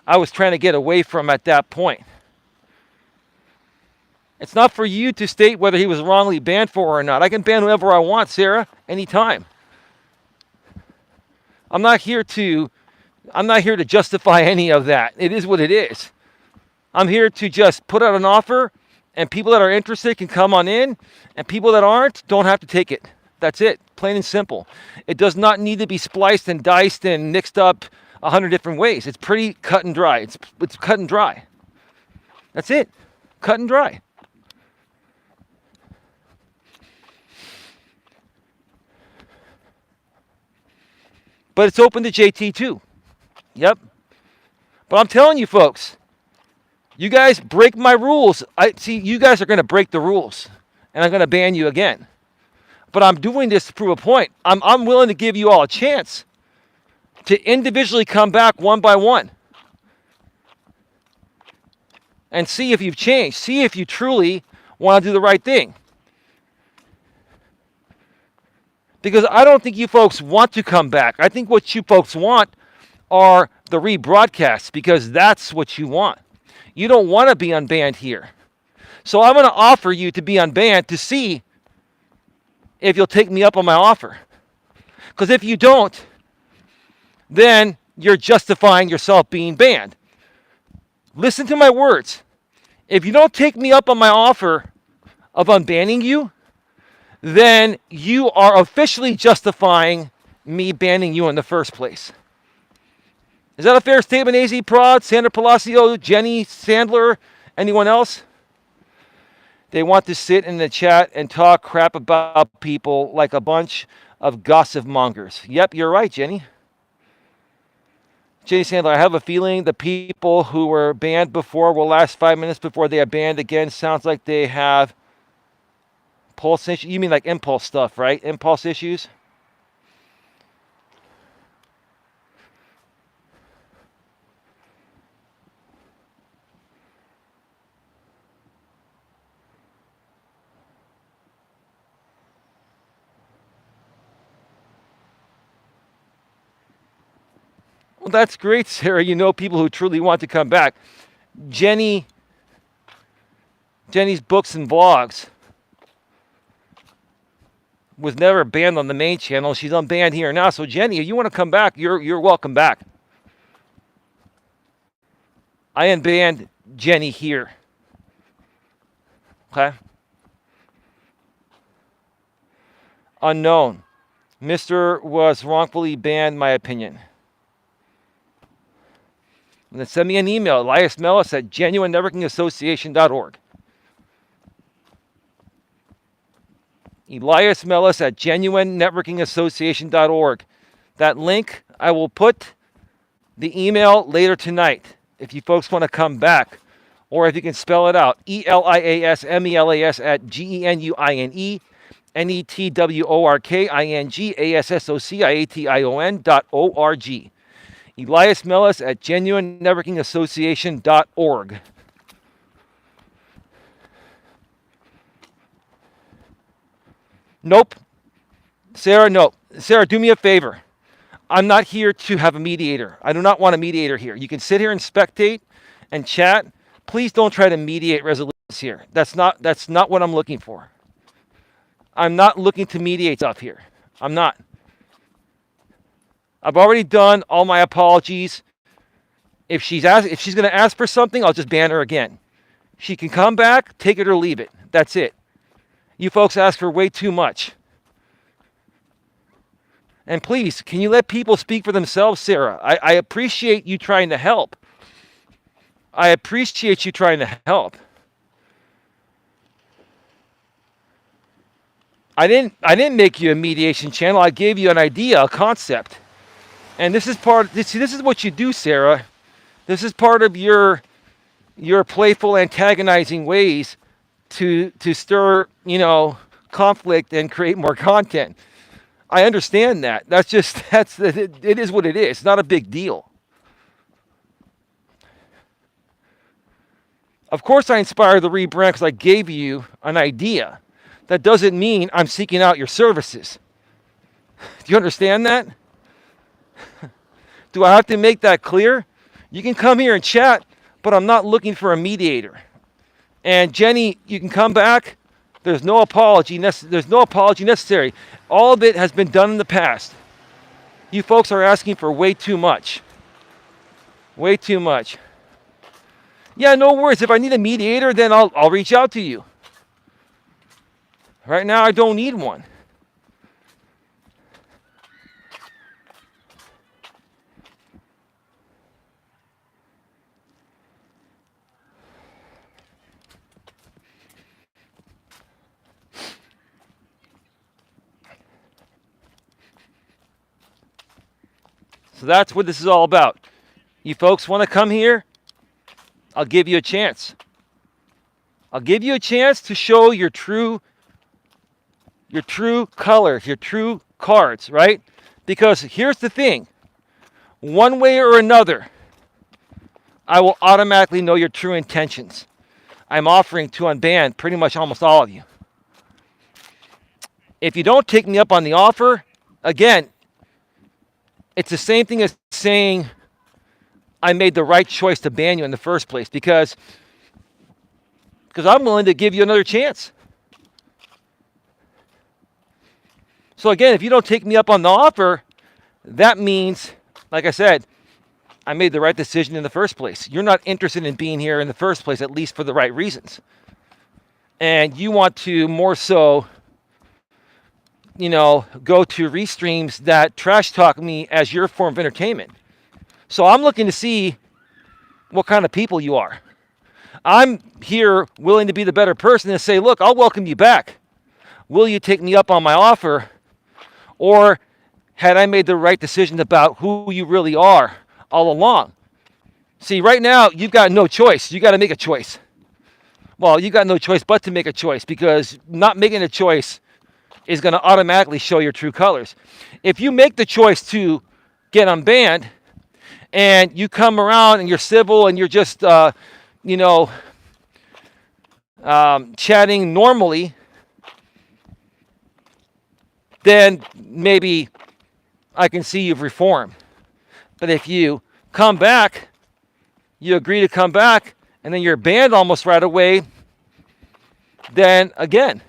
I was trying to get away from at that point. It's not for you to state whether he was wrongly banned for or not. I can ban whoever I want, Sarah, anytime. I'm not here to justify any of that. It is what it is. I'm here to just put out an offer, and people that are interested can come on in, and people that aren't don't have to take it. That's it, plain and simple. It does not need to be spliced and diced and mixed up 100 different ways. It's pretty cut and dry. It's cut and dry. That's it, cut and dry. but it's open to JT too. Yep. But I'm telling you, folks, you guys break my rules. I see you guys are going to break the rules, and I'm going to ban you again. But I'm doing this to prove a point. I'm willing to give you all a chance to individually come back one by one and see if you've changed. See if you truly want to do the right thing. Because I don't think you folks want to come back. I think what you folks want are the rebroadcasts, because that's what you want. You don't want to be unbanned here. So I'm going to offer you to be unbanned to see if you'll take me up on my offer. Because if you don't, then you're justifying yourself being banned. Listen to my words. If you don't take me up on my offer of unbanning you, then you are officially justifying me banning you in the first place. Is that a fair statement, AZ Prod, Sandra Palacio, Jenny Sandler, anyone else? They want to sit in the chat and talk crap about people like a bunch of gossip mongers. Yep, you're right, Jenny. Jenny Sandler, I have a feeling the people who were banned before will last 5 minutes before they are banned again. Sounds like they have pulse issues. You mean like impulse stuff, right? Impulse issues? Well, that's great, Sarah. You know people who truly want to come back. Jenny's books and vlogs was never banned on the main channel. She's unbanned here now. So Jenny, if you want to come back, you're welcome back. I unbanned Jenny here. Okay? Unknown. Mr. was wrongfully banned, my opinion. And then send me an email, Elias Melas at genuinenetworkingassociation.org. Elias Melas at genuinenetworkingassociation.org. That link, I will put the email later tonight if you folks want to come back, or if you can spell it out, ELIASMELAS at GENUINENETWORKINGASSOCIATION.org. Elias Melas at genuinenetworkingassociation.org. Nope. Sarah, no. Sarah, do me a favor. I'm not here to have a mediator. I do not want a mediator here. You can sit here and spectate and chat. Please don't try to mediate resolutions here. That's not what I'm looking for. I'm not looking to mediate stuff here. I'm not. I've already done all my apologies. If she's going to ask for something, I'll just ban her again. She can come back, take it or leave it. That's it. You folks ask for way too much. And please, can you let people speak for themselves, Sarah? I appreciate you trying to help. I appreciate you trying to help. I didn't make you a mediation channel. I gave you an idea, a concept. And this is this is what you do, Sarah. This is part of your playful, antagonizing ways to stir, conflict and create more content. I understand that. It is what it is. It's not a big deal. Of course I inspired the rebrand because I gave you an idea. That doesn't mean I'm seeking out your services. Do you understand that? Do I have to make that clear? You can come here and chat, but I'm not looking for a mediator. And Jenny, you can come back. There's no apology necessary. All of it has been done in the past. You folks are asking for way too much. Way too much. Yeah, no worries. If I need a mediator, then I'll reach out to you. Right now, I don't need one. So that's what this is all about. You folks want to come here? I'll give you a chance. I'll give you a chance to show your true colors, your true cards, right? Because here's the thing. One way or another, I will automatically know your true intentions. I'm offering to unban pretty much almost all of you. If you don't take me up on the offer, again, it's the same thing as saying I made the right choice to ban you in the first place because I'm willing to give you another chance. So again, if you don't take me up on the offer, that means, like I said, I made the right decision in the first place. You're not interested in being here in the first place, at least for the right reasons. And you want to more so, go to restreams that trash talk me as your form of entertainment. So I'm looking to see what kind of people you are. I'm here willing to be the better person and say, look, I'll welcome you back. Will you take me up on my offer? Or had I made the right decision about who you really are all along? See, right now, you've got no choice. You got to make a choice. Well, you got no choice but to make a choice because not making a choice is going to automatically show your true colors. If you make the choice to get unbanned and you come around and you're civil and you're just, chatting normally, then maybe I can see you've reformed. But if you come back, you agree to come back, and then you're banned almost right away, then again,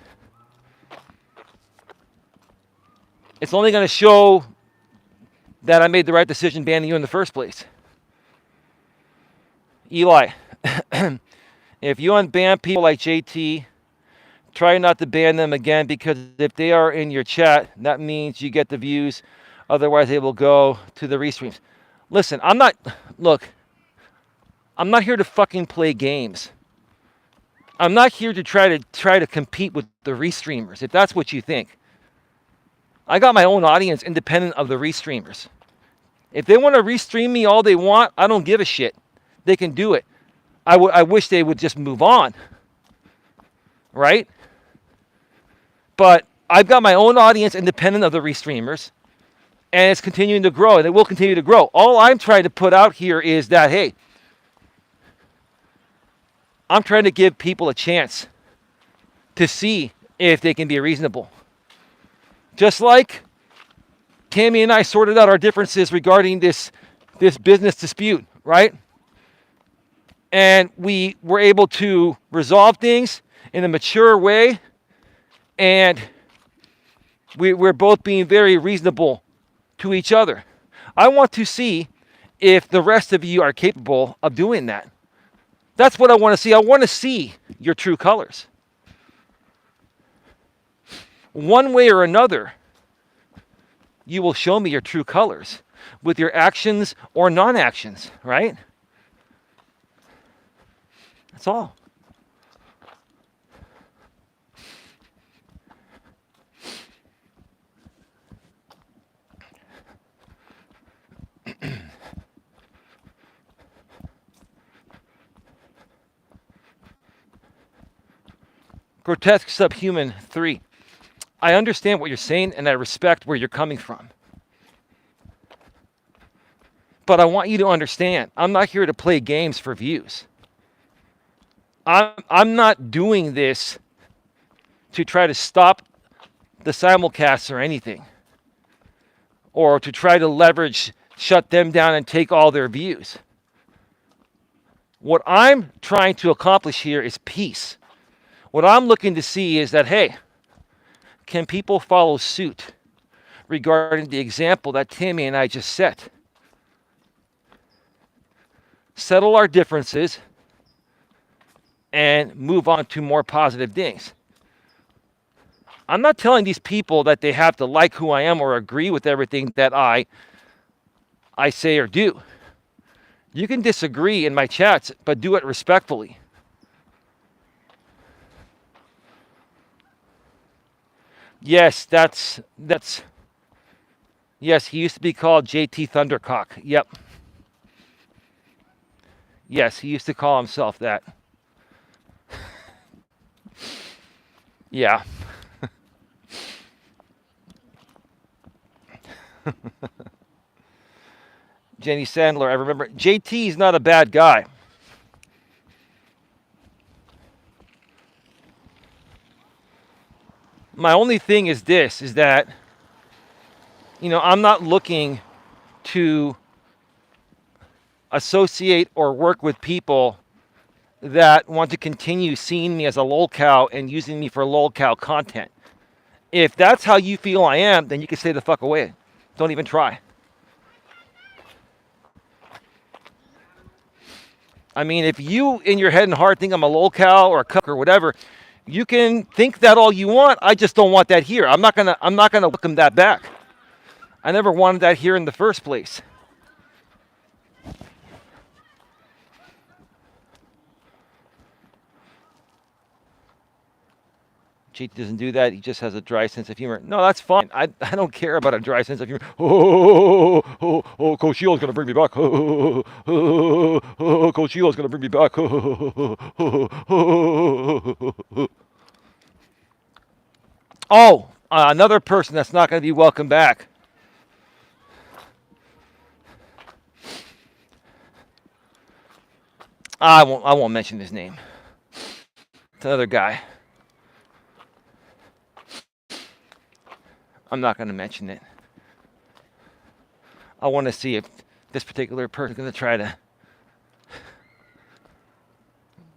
it's only going to show that I made the right decision banning you in the first place. Eli, if you unban people like JT, try not to ban them again because if they are in your chat, that means you get the views. Otherwise, they will go to the restreams. Listen, I'm not here to fucking play games. I'm not here to try to compete with the restreamers, if that's what you think. I got my own audience independent of the restreamers. If they want to restream me all they want, I don't give a shit. They can do it. I wish they would just move on. Right? But I've got my own audience independent of the restreamers, and it's continuing to grow, and it will continue to grow. All I'm trying to put out here is that, hey, I'm trying to give people a chance to see if they can be reasonable. Just like Tammy and I sorted out our differences regarding this business dispute, right? And we were able to resolve things in a mature way, and we're both being very reasonable to each other. I want to see if the rest of you are capable of doing that. That's what I want to see. I want to see your true colors. One way or another, you will show me your true colors with your actions or non-actions, right? That's all. Grotesque Subhuman 3. I understand what you're saying and I respect where you're coming from. But I want you to understand, I'm not here to play games for views. I'm not doing this to try to stop the simulcasts or anything. Or to try to shut them down and take all their views. What I'm trying to accomplish here is peace. What I'm looking to see is that, hey, can people follow suit regarding the example that Tammy and I just set? Settle our differences and move on to more positive things. I'm not telling these people that they have to like who I am or agree with everything that I say or do. You can disagree in my chats, but do it respectfully. Yes, that's Yes, he used to be called JT Thundercock. Yep. Yes, he used to call himself that. Yeah. Jenny Sandler, I remember. JT's not a bad guy. My only thing is this, is that, I'm not looking to associate or work with people that want to continue seeing me as a lolcow and using me for lolcow content. If that's how you feel I am, then you can stay the fuck away. Don't even try. I mean, if you in your head and heart think I'm a lolcow or a cuck or whatever, you can think that all you want. I just don't want that here. I'm not gonna welcome that back. I never wanted that here in the first place. JT doesn't do that. He just has a dry sense of humor. No, that's fine. I don't care about a dry sense of humor. Coach Eli's going to bring me back. Coach Eli's going to bring me back. Oh, another person that's not going to be welcome back. I won't mention his name. It's another guy. I'm not going to mention it. I want to see if this particular person is going to try to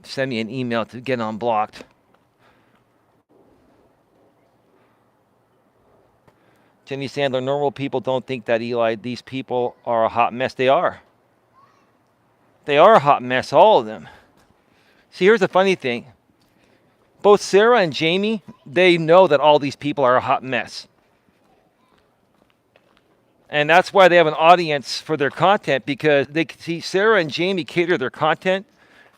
send me an email to get unblocked. Jenny Sandler, normal people don't think that, Eli. These people are a hot mess. They are. They are a hot mess, all of them. See, here's the funny thing. Both Sarah and Jamie, they know that all these people are a hot mess. And that's why they have an audience for their content, because they see Sarah and Jamie cater their content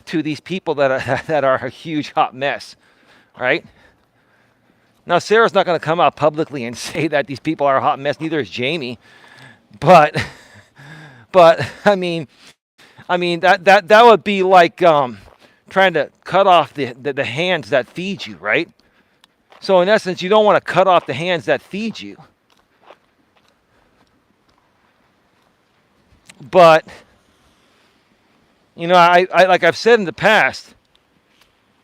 to these people that are a huge hot mess, right? Now, Sarah's not going to come out publicly and say that these people are a hot mess. Neither is Jamie. But I mean that would be like trying to cut off the hands that feed you, right? So in essence, you don't want to cut off the hands that feed you. But, I like I've said in the past,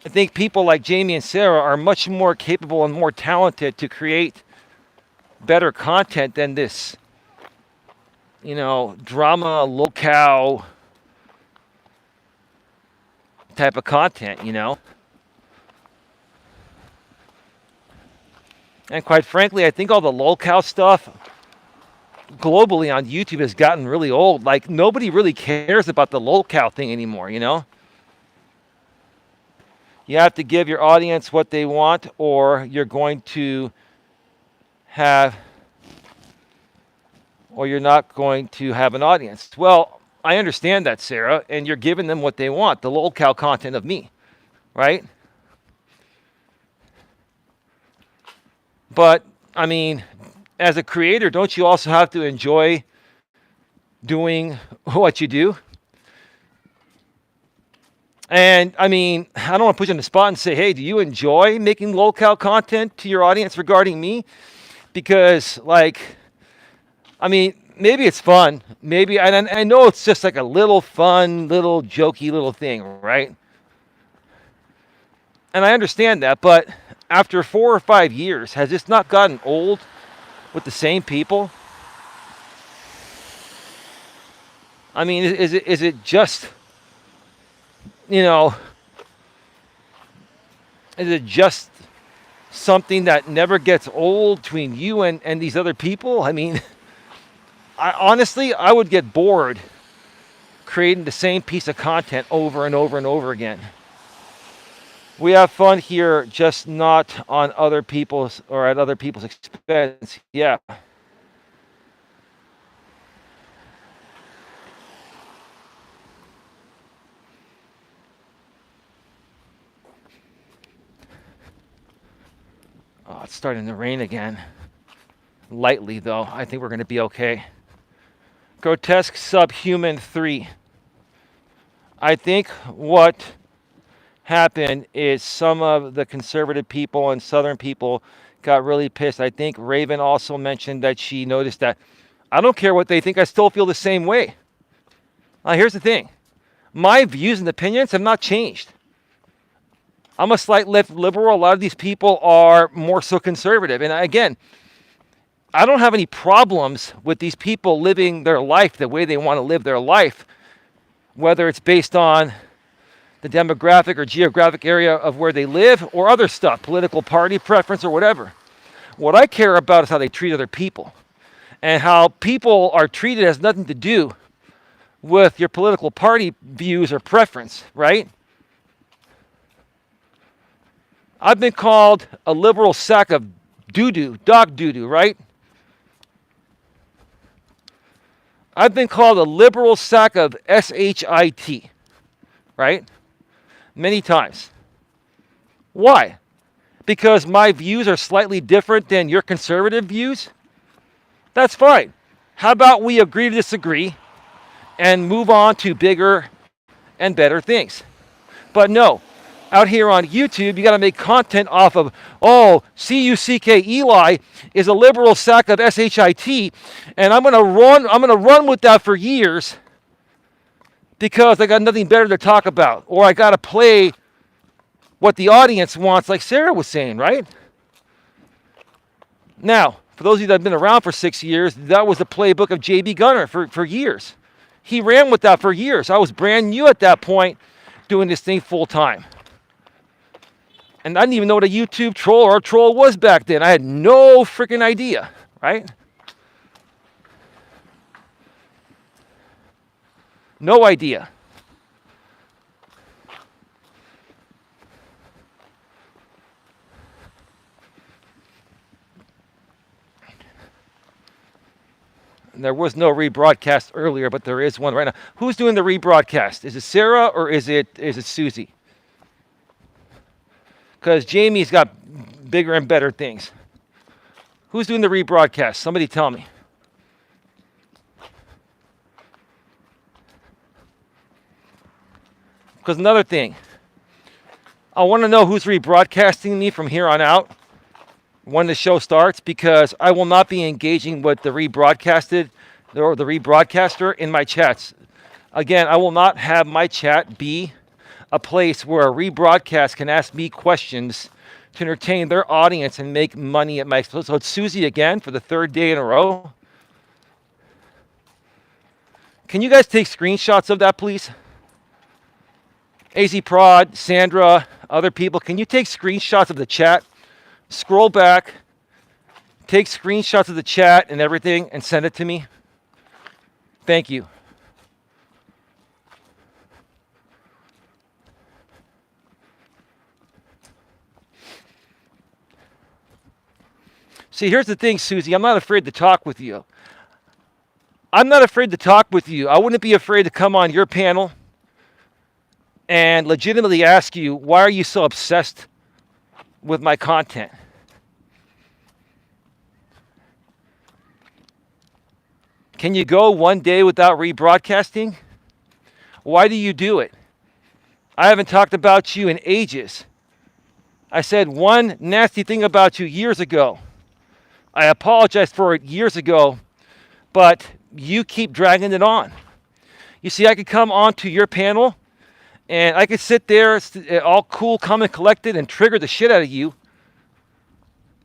I think people like Jamie and Sarah are much more capable and more talented to create better content than this, drama, lolcow type of content, And quite frankly, I think all the lolcow stuff globally on YouTube has gotten really old. Like, nobody really cares about the lolcow thing anymore, You have to give your audience what they want, or you're going to or you're not going to have an audience. Well, I understand that, Sarah, and you're giving them what they want, the lolcow content of me, right? But, I mean, as a creator, don't you also have to enjoy doing what you do? And, I mean, I don't want to put you on the spot and say, hey, do you enjoy making lolcow content to your audience regarding me? Because, maybe it's fun. Maybe, and I know it's just like a little fun, little jokey little thing, right? And I understand that, but after 4 or 5 years, has this not gotten old with the same people? I mean, is it just, is it just something that never gets old between you and these other people? I mean, honestly, I would get bored creating the same piece of content over and over and over again. We have fun here, just not on other people's or at other people's expense. Yeah. Oh, it's starting to rain again. lightly, though. I think we're going to be okay. Grotesque Subhuman 3. I think what happened is some of the conservative people and Southern people got really pissed. I think Raven also mentioned that she noticed that I don't care what they think. I still feel the same way. Here's the thing. My views and opinions have not changed. I'm a slight left liberal. A lot of these people are more so conservative. And again, I don't have any problems with these people living their life the way they want to live their life, whether it's based on the demographic or geographic area of where they live or other stuff, political party preference or whatever. What I care about is how they treat other people. And how people are treated has nothing to do with your political party views or preference, right? I've been called a liberal sack of doo-doo, dog doo-doo, right? I've been called a liberal sack of shit, right? Many times. Why? Because my views are slightly different than your conservative views? That's fine. How about we agree to disagree and move on to bigger and better things? But no, out here on YouTube, you got to make content off of, Coach Eli is a liberal sack of shit, and I'm gonna run with that for years because I got nothing better to talk about, or I got to play what the audience wants, like Sarah was saying, right? Now, for those of you that have been around for 6 years, that was the playbook of J.B. Gunner for years. He ran with that for years. I was brand new at that point doing this thing full time. And I didn't even know what a YouTube troll or a troll was back then. I had no freaking idea, right? No idea. There was no rebroadcast earlier, but there is one right now. Who's doing the rebroadcast? Is it Sarah or is it Susie? Because Jamie's got bigger and better things. Who's doing the rebroadcast? Somebody tell me. Because another thing, I want to know who's rebroadcasting me from here on out when the show starts, because I will not be engaging with the rebroadcasted or the rebroadcaster in my chats. Again, I will not have my chat be a place where a rebroadcast can ask me questions to entertain their audience and make money at my expense. So it's Susie again for the third day in a row. Can you guys take screenshots of that, please? AZ Prod, Sandra, other people, can you take screenshots of the chat? Scroll back, take screenshots of the chat and everything and send it to me. Thank you. See, here's the thing, Susie. I'm not afraid to talk with you. I'm not afraid to talk with you. I wouldn't be afraid to come on your panel and legitimately ask you, why are you so obsessed with my content? Can you go one day without rebroadcasting? Why do you do it? I haven't talked about you in ages. I said one nasty thing about you years ago. I apologized for it years ago, but you keep dragging it on. You see, I could come onto your panel and I could sit there all cool, calm, and collected and trigger the shit out of you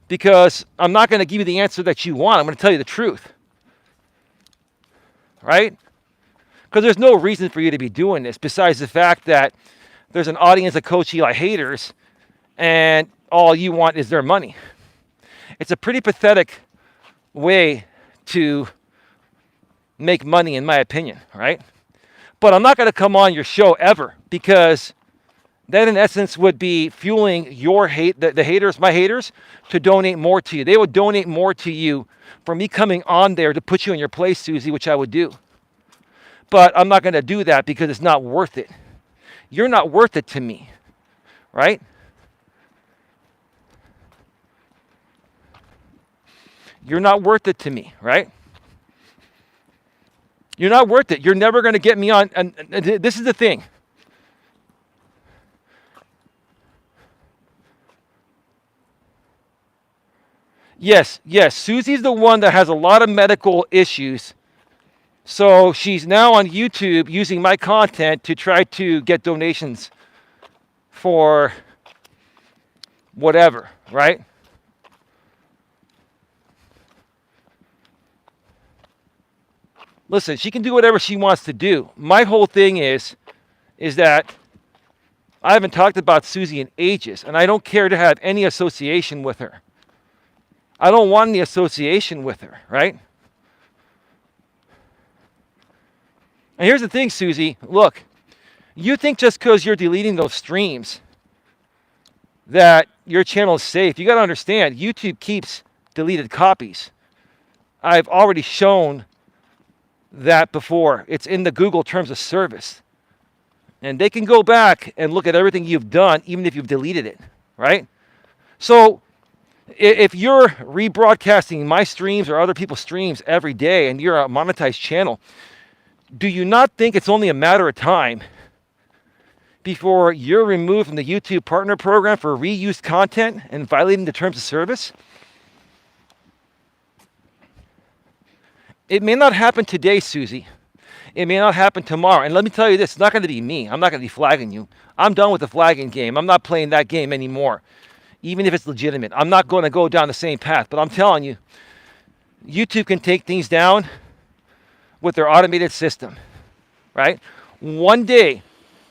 because I'm not going to give you the answer that you want. I'm going to tell you the truth. Right? Because there's no reason for you to be doing this besides the fact that there's an audience of Coach Eli haters and all you want is their money. It's a pretty pathetic way to make money, in my opinion, right? But I'm not going to come on your show ever because that, in essence, would be fueling your hate, the haters, my haters, to donate more to you. They would donate more to you for me coming on there to put you in your place, Susie, which I would do. But I'm not going to do that because it's not worth it. You're not worth it to me, right? You're not worth it to me, right? You're not worth it. You're never going to get me on. And this is the thing. Yes, Susie's the one that has a lot of medical issues. So she's now on YouTube using my content to try to get donations for whatever, right? Listen, she can do whatever she wants to do. My whole thing is that I haven't talked about Susie in ages, and I don't care to have any association with her. I don't want any association with her, right? And here's the thing, Susie. Look, you think just because you're deleting those streams that your channel is safe. You got to understand, YouTube keeps deleted copies. I've already shown that before. It's in the Google Terms of Service. And they can go back and look at everything you've done, even if you've deleted it, right? So if you're rebroadcasting my streams or other people's streams every day and you're a monetized channel, do you not think it's only a matter of time before you're removed from the YouTube Partner Program for reused content and violating the Terms of Service? It may not happen today, Susie. It may not happen tomorrow. And let me tell you this, it's not going to be me. I'm not going to be flagging you. I'm done with the flagging game. I'm not playing that game anymore, even if it's legitimate. I'm not going to go down the same path. But I'm telling you, YouTube can take things down with their automated system, right? One day,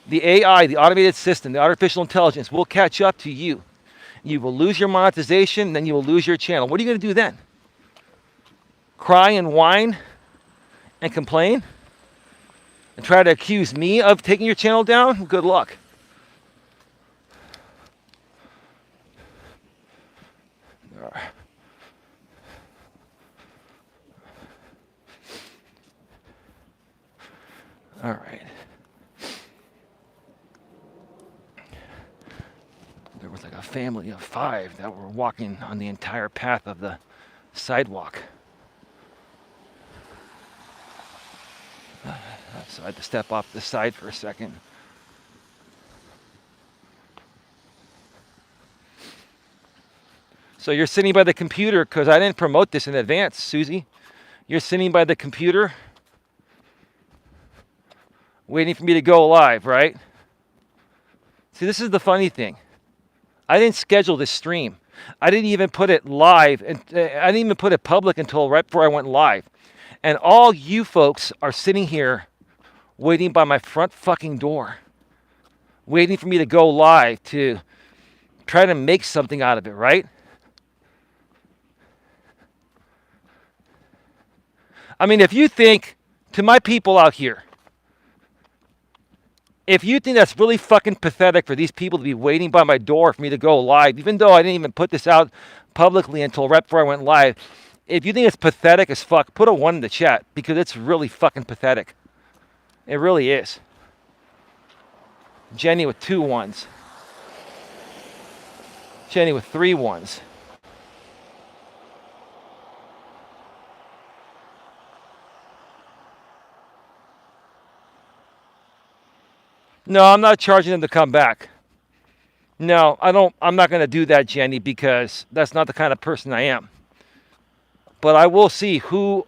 the AI, the automated system, the artificial intelligence will catch up to you. You will lose your monetization, then you will lose your channel. What are you going to do then? Cry and whine and complain? And try to accuse me of taking your channel down? Good luck. All right. There was like a family of 5 that were walking on the entire path of the sidewalk. So I had to step off the side for a second. So you're sitting by the computer because I didn't promote this in advance, Susie. You're sitting by the computer waiting for me to go live, right? See, this is the funny thing. I didn't schedule this stream. I didn't even put it live, and I didn't even put it public until right before I went live. And all you folks are sitting here waiting by my front fucking door, waiting for me to go live to try to make something out of it, right? I mean, if you think, to my people out here, if you think that's really fucking pathetic for these people to be waiting by my door for me to go live, even though I didn't even put this out publicly until right before I went live, if you think it's pathetic as fuck, put a 1 in the chat, because it's really fucking pathetic. It really is. Jenny with 2 1s. Jenny with 3 1s. No, I'm not charging them to come back. No, I'm not going to do that, Jenny, because that's not the kind of person I am. But I will see who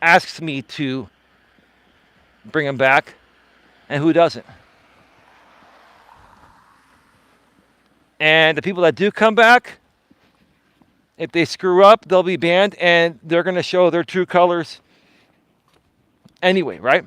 asks me to bring them back and who doesn't. And the people that do come back, if they screw up, they'll be banned, and they're going to show their true colors anyway, right?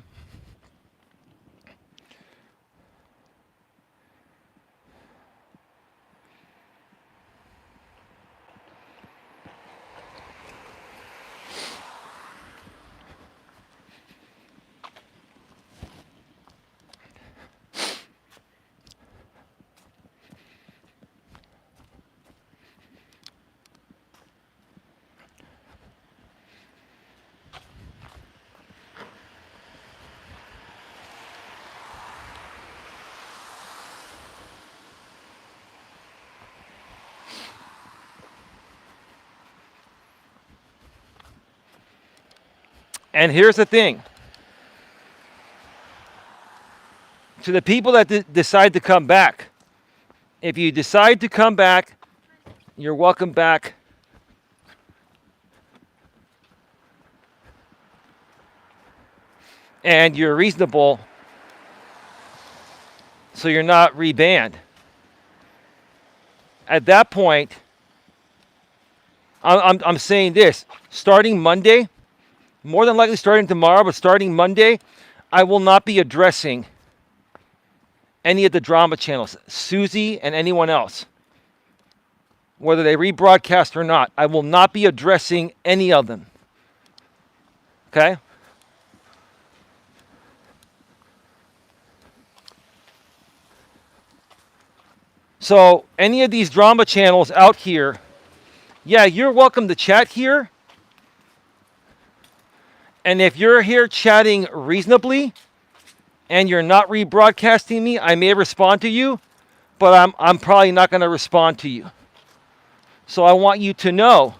And here's the thing. To the people that decide to come back, if you decide to come back, you're welcome back. And you're reasonable, so you're not rebanned. At that point, I'm saying this, starting Monday, more than likely starting tomorrow, but starting Monday, I will not be addressing any of the drama channels, Susie and anyone else, whether they rebroadcast or not. I will not be addressing any of them. Okay? So any of these drama channels out here, yeah, you're welcome to chat here. And if you're here chatting reasonably and you're not rebroadcasting me, I may respond to you, but I'm probably not going to respond to you. So I want you to know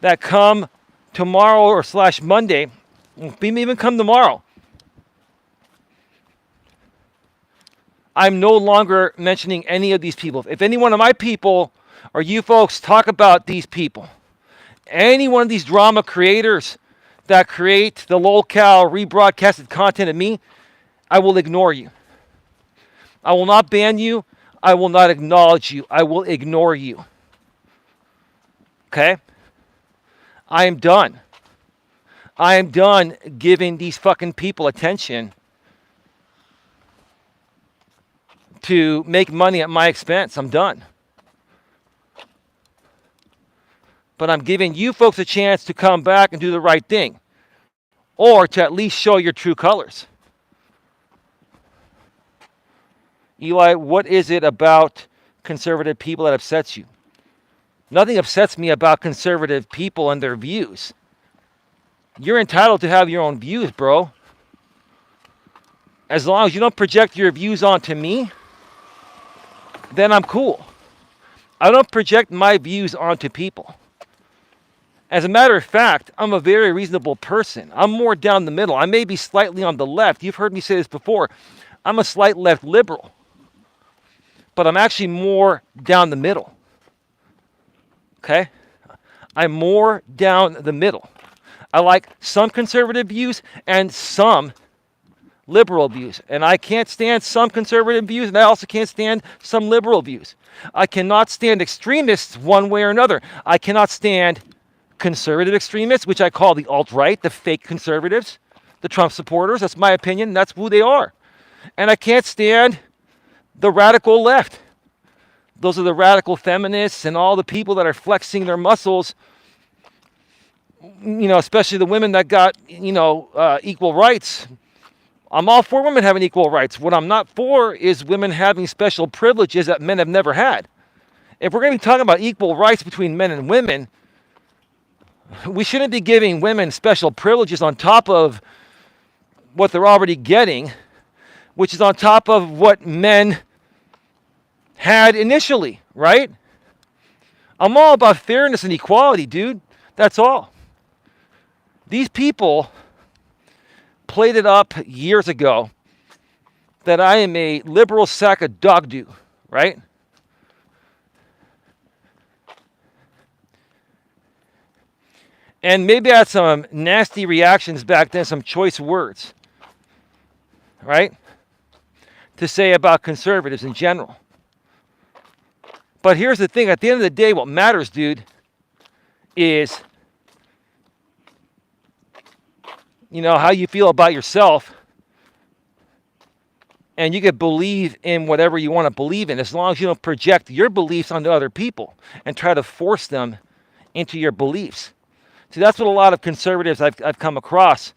that come tomorrow or / Monday, even come tomorrow, I'm no longer mentioning any of these people. If any one of my people or you folks talk about these people, any one of these drama creators that create the lolcow rebroadcasted content of me, I will ignore you. I will not ban you. I will not acknowledge you. I will ignore you. Okay? I am done. I am done giving these fucking people attention to make money at my expense. I'm done. But I'm giving you folks a chance to come back and do the right thing, or to at least show your true colors. Eli, what is it about conservative people that upsets you? Nothing upsets me about conservative people and their views. You're entitled to have your own views, bro. As long as you don't project your views onto me, then I'm cool. I don't project my views onto people. As a matter of fact, I'm a very reasonable person. I'm more down the middle. I may be slightly on the left. You've heard me say this before. I'm a slight left liberal. But I'm actually more down the middle. Okay? I'm more down the middle. I like some conservative views and some liberal views. And I can't stand some conservative views, and I also can't stand some liberal views. I cannot stand extremists one way or another. I cannot stand conservative extremists, which I call the alt-right, the fake conservatives, the Trump supporters. That's my opinion. That's who they are. And I can't stand the radical left. Those are the radical feminists and all the people that are flexing their muscles, you know, especially the women that got, equal rights. I'm all for women having equal rights. What I'm not for is women having special privileges that men have never had. If we're going to be talking about equal rights between men and women, we shouldn't be giving women special privileges on top of what they're already getting, which is on top of what men had initially, right? I'm all about fairness and equality, dude. That's all. These people played it up years ago that I am a liberal sack of dog do, right? And maybe I had some nasty reactions back then, some choice words, right? To say about conservatives in general. But here's the thing, at the end of the day, what matters, dude, is, how you feel about yourself. And you can believe in whatever you want to believe in, as long as you don't project your beliefs onto other people and try to force them into your beliefs. See, that's what a lot of conservatives I've come across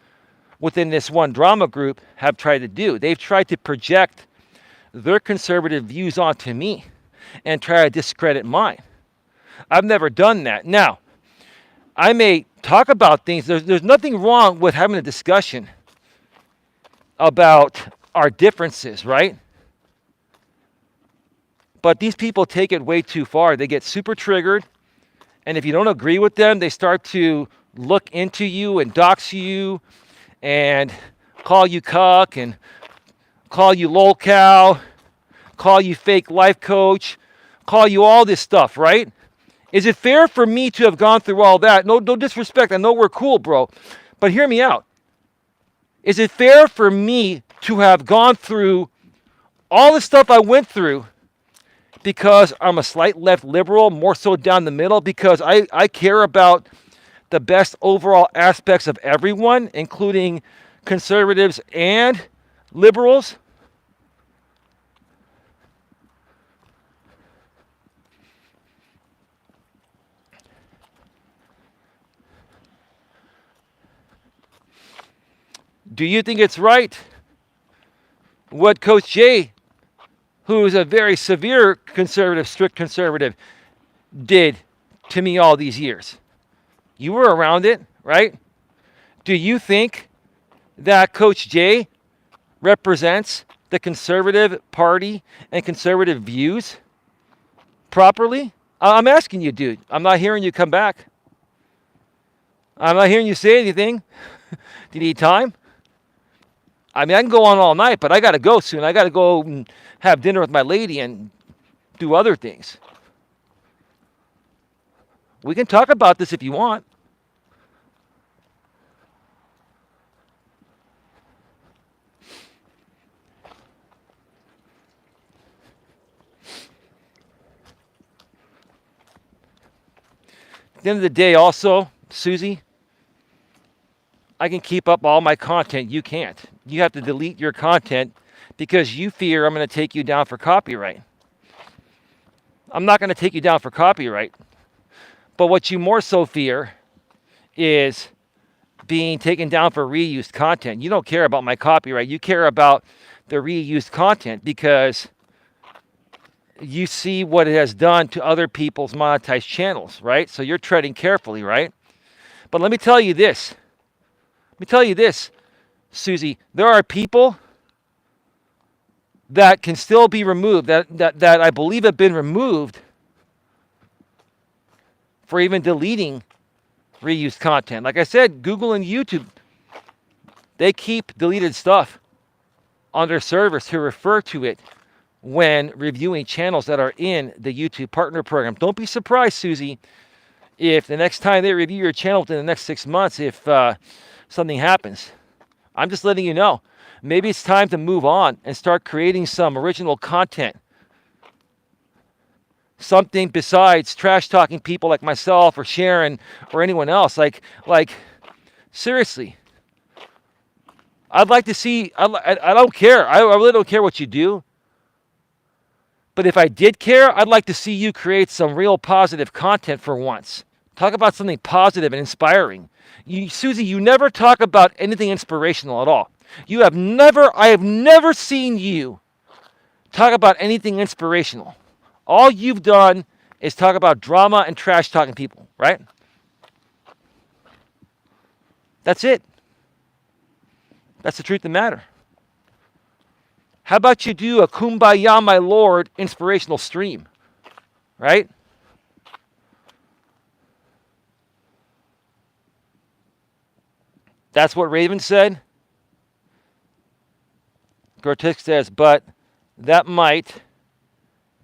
within this one drama group have tried to do. They've tried to project their conservative views onto me and try to discredit mine. I've never done that. Now, I may talk about things. There's nothing wrong with having a discussion about our differences, right? But these people take it way too far. They get super triggered. And if you don't agree with them, they start to look into you and dox you and call you cuck and call you lolcow, call you fake life coach, call you all this stuff, right? Is it fair for me to have gone through all that? No, no disrespect. I know we're cool, bro. But hear me out. Is it fair for me to have gone through all the stuff I went through because I'm a slight left liberal, more so down the middle, because I care about the best overall aspects of everyone, including conservatives and liberals? Do you think it's right what Coach J, who is a very severe conservative, strict conservative, did to me all these years? You were around it, right? Do you think that Coach J represents the conservative party and conservative views properly? I'm asking you, dude. I'm not hearing you come back. I'm not hearing you say anything. Do you need time? I mean, I can go on all night, but I got to go soon. I got to go and have dinner with my lady and do other things. We can talk about this if you want. At the end of the day, also, Susie, I can keep up all my content. You can't. You have to delete your content because you fear I'm going to take you down for copyright. I'm not going to take you down for copyright. But what you more so fear is being taken down for reused content. You don't care about my copyright. You care about the reused content because you see what it has done to other people's monetized channels, right? So you're treading carefully, right? But let me tell you this. Susie. There are people that can still be removed, that I believe have been removed for even deleting reused content. Like I said, Google and YouTube, they keep deleted stuff on their servers to refer to it when reviewing channels that are in the YouTube Partner Program. Don't be surprised, Susie, if the next time they review your channel within the next 6 months, if something happens. I'm just letting you know. Maybe it's time to move on and start creating some original content. Something besides trash talking people like myself or Sharon or anyone else. Like seriously. I'd like to see, I don't care. I really don't care what you do. But if I did care, I'd like to see you create some real positive content for once. Talk about something positive and inspiring. Susie, you never talk about anything inspirational at all. I have never seen you talk about anything inspirational. All you've done is talk about drama and trash talking people, right? That's it. That's the truth of the matter. How about you do a Kumbaya, my Lord, inspirational stream, right? That's what Raven said. Grotesque says, but that might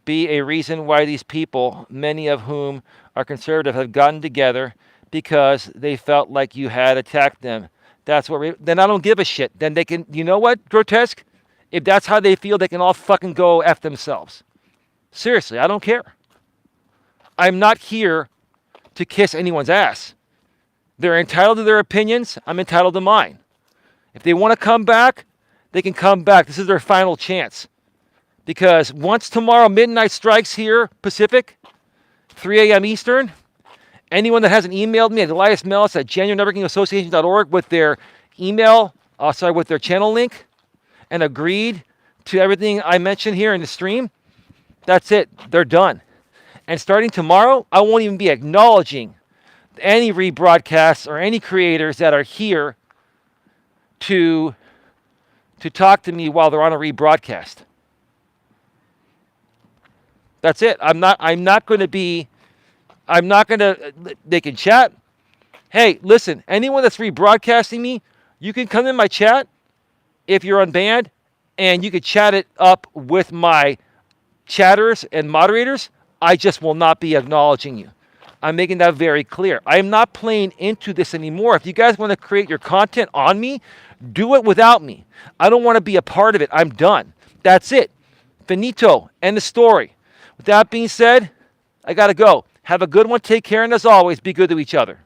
be a reason why these people, many of whom are conservative, have gotten together because they felt like you had attacked them. That's what. Then I don't give a shit. Then they can. You know what, Grotesque? If that's how they feel, they can all fucking go F themselves. Seriously, I don't care. I'm not here to kiss anyone's ass. They're entitled to their opinions. I'm entitled to mine. If they want to come back, they can come back. This is their final chance. Because once tomorrow midnight strikes here, Pacific, 3 a.m. Eastern, anyone that hasn't emailed me at Elias Melas at genuinenetworkingassociation.org with their email, with their channel link, and agreed to everything I mentioned here in the stream, that's it. They're done. And starting tomorrow, I won't even be acknowledging any rebroadcasts or any creators that are here to talk to me while they're on a rebroadcast. That's it. I'm not going to, they can chat. Hey, listen, anyone that's rebroadcasting me, you can come in my chat if you're unbanned, and you can chat it up with my chatters and moderators. I just will not be acknowledging you. I'm making that very clear. I am not playing into this anymore. If you guys want to create your content on me, do it without me. I don't want to be a part of it. I'm done. That's it. Finito. End the story. With that being said, I got to go. Have a good one. Take care. And as always, be good to each other.